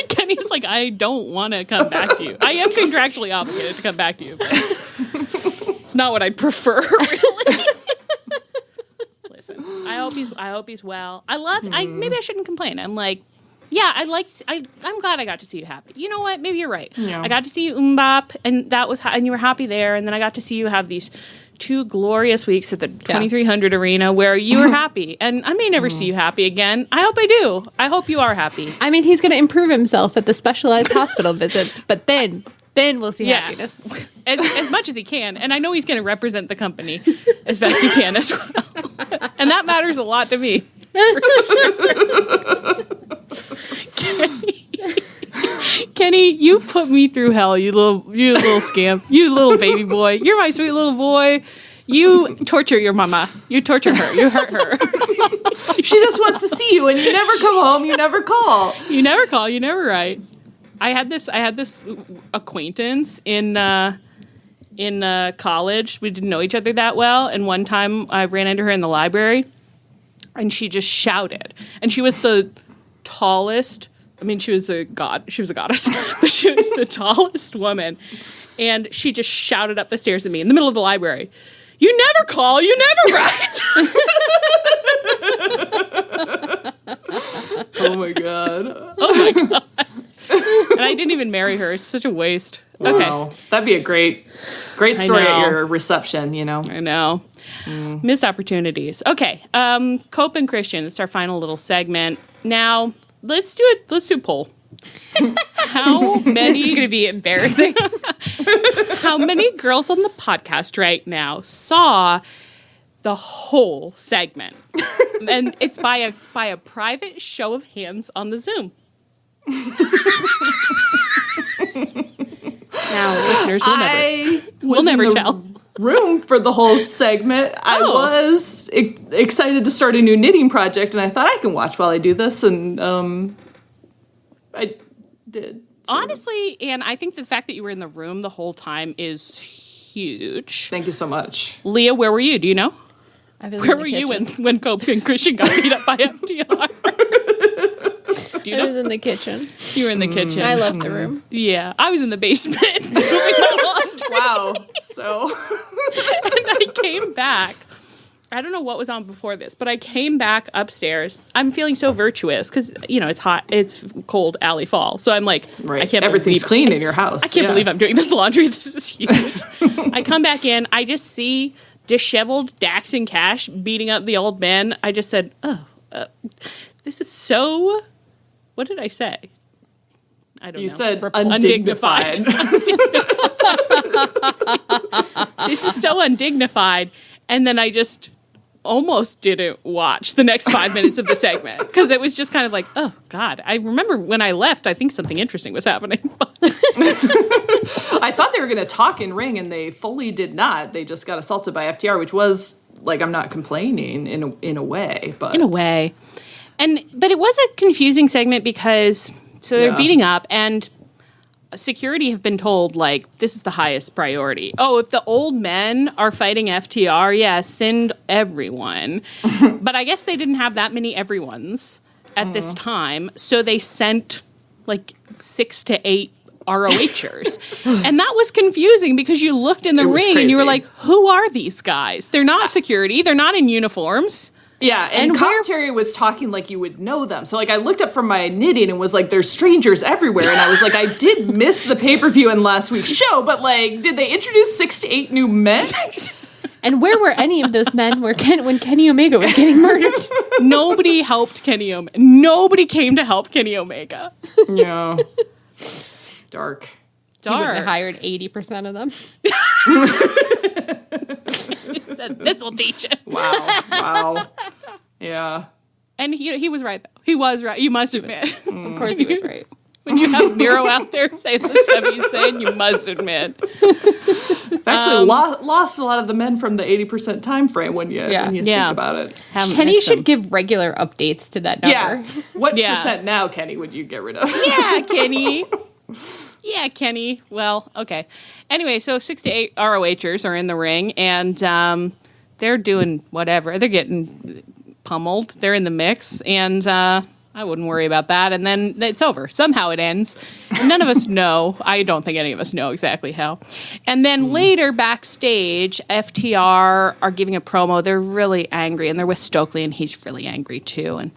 Kenny's like, I don't want to come back to you. I am contractually obligated to come back to you, but it's not what I'd prefer, really. Listen, I hope he's well. Maybe I shouldn't complain. I'm like, yeah, I'm glad I got to see you happy. You know what? Maybe you're right. Yeah. I got to see you Mbop, and and you were happy there, and then I got to see you have these 2 glorious weeks at the 2300 arena where you were happy, and I may never see you happy again. I hope I do. I hope you are happy. I mean, he's going to improve himself at the specialized hospital visits, but then we'll see happiness. As much as he can, and I know he's going to represent the company as best he can as well, and that matters a lot to me. Kenny, you put me through hell, you little scamp, you little baby boy. You're my sweet little boy. You torture your mama. You torture her. You hurt her. She just wants to see you, and you never come home. You never call. You never call. You never write. I had this acquaintance in college. We didn't know each other that well, and one time I ran into her in the library, and she just shouted. And she was the tallest. I mean, she was a goddess, but she was the tallest woman. And she just shouted up the stairs at me in the middle of the library. You never call, you never write. Oh my God. Oh my God. And I didn't even marry her. It's such a waste. Wow. Okay. That'd be a great story at your reception, you know? I know. Missed opportunities. Okay. Cope and Christian. It's our final little segment. Now, let's do a poll. How many... This is going to be embarrassing. How many girls on the podcast right now saw the whole segment? And it's by a private show of hands on the Zoom. Now, listeners, we'll never tell. Room for the whole segment. I was excited to start a new knitting project, and I thought I can watch while I do this, and I did. So. Honestly, and I think the fact that you were in the room the whole time is huge. Thank you so much. Leah, where were you? Do you know? Where were you when Cope and Christian got beat up by FDR? Do you know? I was in the kitchen. You were in the kitchen. I left the room. Yeah, I was in the basement. Wow. So. And I came back. I don't know what was on before this, but I came back upstairs. I'm feeling so virtuous because, it's hot. It's cold alley fall. So I'm like, right. I can't Everything's clean in your house. I can't believe I'm doing this laundry. This is huge. I come back in. I just see disheveled Dax and Cash beating up the old men. I just said, this is so... What did I say? I don't know. You said undignified. This is so undignified. And then I just almost didn't watch the next 5 minutes of the segment because it was just kind of like, oh, God. I remember when I left, I think something interesting was happening. I thought they were going to talk and ring, and they fully did not. They just got assaulted by FTR, which was, like, I'm not complaining in a way. But in a way. But it was a confusing segment because they're beating up, and security have been told, like, this is the highest priority. Oh, if the old men are fighting FTR, send everyone. But I guess they didn't have that many everyones at this time, so they sent, like, 6 to 8 ROHers. And that was confusing because you looked in the ring and you were like, who are these guys? They're not security. They're not in uniforms. Yeah, and commentary was talking like you would know them. So, like, I looked up from my knitting and was like, there's strangers everywhere. And I was like, I did miss the pay-per-view in last week's show, but, like, did they introduce 6 to 8 new men? And where were any of those men when Kenny Omega was getting murdered? Nobody helped Kenny Omega. Nobody came to help Kenny Omega. Yeah. Dark. You wouldn't have hired 80% of them. This will teach you. Wow. Yeah. And he was right, though. He was right. You must admit. Of course he was right. When you have Miro out there saying the stuff he's saying, you must admit. I've actually lost a lot of the men from the 80% time frame when you think about it. Kenny should give regular updates to that number. Yeah. What percent now, Kenny, would you get rid of? Yeah, Kenny. Yeah, Kenny. Well, okay. Anyway, so 6 to 8 ROHers are in the ring, and they're doing whatever. They're getting pummeled. They're in the mix, and I wouldn't worry about that. And then it's over. Somehow it ends. And none of us know. I don't think any of us know exactly how. And then later, backstage, FTR are giving a promo. They're really angry, and they're with Stokely, and he's really angry too. And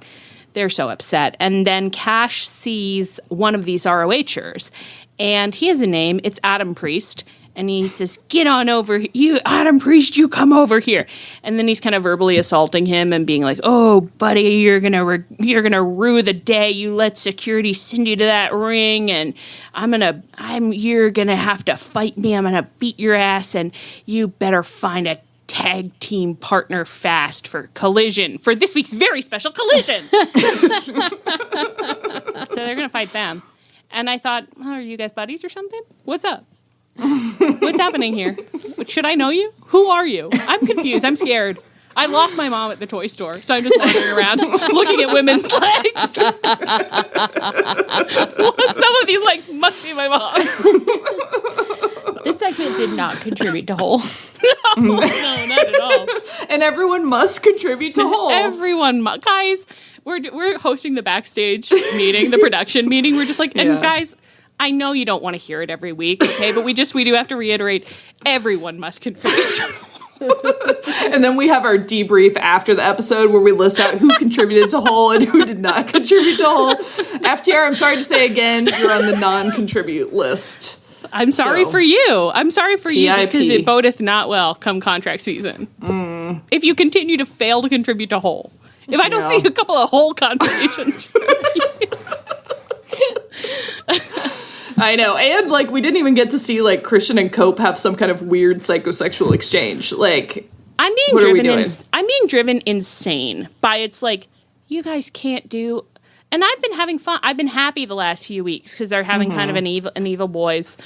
they're so upset. And then Cash sees one of these ROHers, and he has a name. It's Adam Priest. And he says, get on over, you Adam Priest, you come over here. And then he's kind of verbally assaulting him and being like, oh, buddy, you're gonna rue the day you let security send you to that ring, and you're gonna have to fight me. I'm gonna beat your ass, and you better find a tag team partner fast for Collision, for this week's very special Collision. So they're gonna fight them. And I thought, are you guys buddies or something? What's up? What's happening here? Should I know you? Who are you? I'm confused. I'm scared. I lost my mom at the toy store, so I'm just wandering around looking at women's legs. Some of these legs must be my mom. This segment did not contribute to whole. No, not at all. And everyone must contribute to whole. Everyone, guys, we're hosting the backstage meeting, the production meeting. We're just like, and guys, I know you don't want to hear it every week, okay? But we do have to reiterate, everyone must contribute. And then we have our debrief after the episode where we list out who contributed to whole and who did not contribute to whole. FTR, I'm sorry to say again, you're on the non-contribute list. I'm sorry for you. I'm sorry for you PIP. because it bodeth not well come contract season. If you continue to fail to contribute to whole. If I don't see a couple of whole contributions. I know. And, like, we didn't even get to see, like, Christian and Cope have some kind of weird psychosexual exchange. Like, I'm being driven insane by it's like, you guys can't do... And I've been having fun. I've been happy the last few weeks because they're having kind of an evil boys...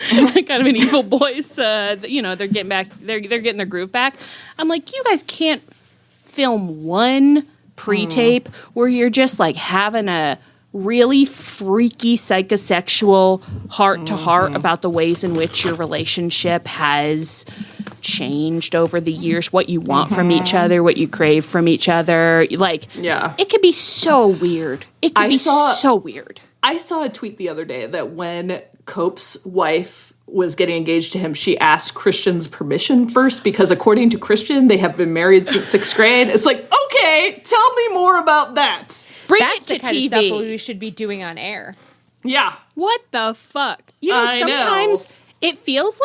kind of an evil boys, they're getting back... They're getting their groove back. I'm like, you guys can't film one pre-tape where you're just, like, having a... really freaky psychosexual heart-to-heart about the ways in which your relationship has changed over the years, what you want from each other, what you crave from each other. Like, it could be so weird. It could be so weird. I saw a tweet the other day that when Cope's wife was getting engaged to him, she asked Christian's permission first because according to Christian, they have been married since 6th grade. It's like, okay, tell me more about that. Bring That's it to the kind TV. of stuff we should be doing on air. Yeah. What the fuck? Sometimes it feels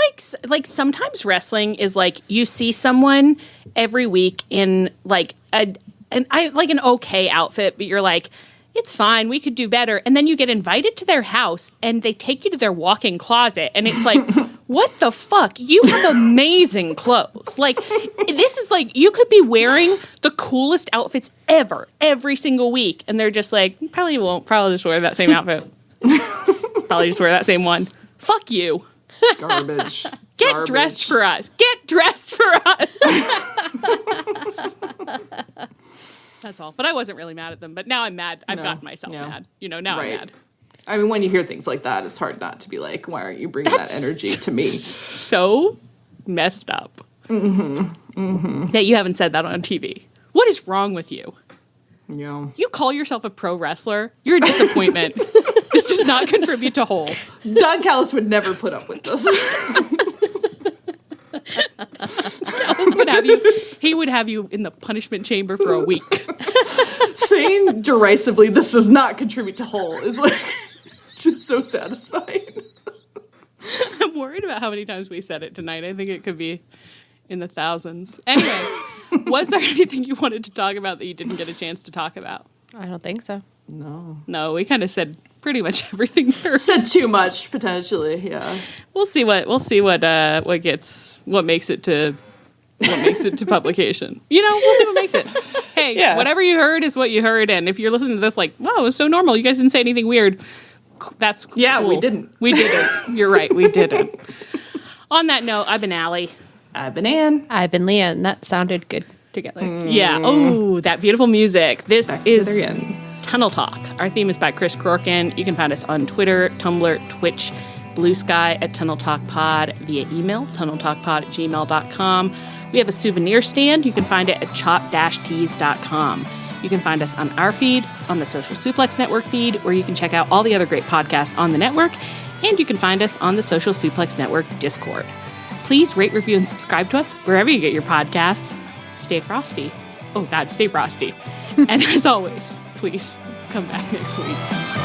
like sometimes wrestling is like you see someone every week in like an okay outfit, but you're like, it's fine, we could do better. And then you get invited to their house and they take you to their walk-in closet and it's like, what the fuck? You have amazing clothes. Like, this is like, you could be wearing the coolest outfits ever, every single week. And they're just like, probably just wear that same outfit. Probably just wear that same one. Fuck you. Garbage. Get dressed for us. Get dressed for us. That's all. But I wasn't really mad at them. But now I'm mad. I've gotten myself mad. Now I'm mad. I mean, when you hear things like that, it's hard not to be like, why aren't you bringing that energy to me? So messed up. That you haven't said that on TV. What is wrong with you? Yeah. You call yourself a pro wrestler? You're a disappointment. This does not contribute to whole. Doug Callis would never put up with this. Callis would have you. He would have you in the punishment chamber for a week. Saying derisively, this does not contribute to whole is like, it's just so satisfying. I'm worried about how many times we said it tonight. I think it could be in the thousands. Anyway, was there anything you wanted to talk about that you didn't get a chance to talk about? I don't think so. No, we kind of said pretty much everything there. Said too much potentially, yeah. We'll see what makes it to publication. We'll see what makes it. Hey, whatever you heard is what you heard, and if you're listening to this like, wow, it was so normal, you guys didn't say anything weird. That's cool. Yeah, we didn't. We didn't. You're right, we didn't. On that note, I've been Allie. I've been Ann. I've been Leah, and that sounded good together. Yeah. Oh, that beautiful music. This is again. Tunnel Talk. Our theme is by Chris Corkin. You can find us on Twitter, Tumblr, Twitch, Blue Sky at Tunnel Talk Pod, via email, tunneltalkpod@gmail.com. We have a souvenir stand. You can find it at chop-tees.com. You can find us on our feed, on the Social Suplex Network feed, where you can check out all the other great podcasts on the network, and you can find us on the Social Suplex Network Discord. Please rate, review, and subscribe to us wherever you get your podcasts. Stay frosty. Oh, God, stay frosty. And as always, please come back next week.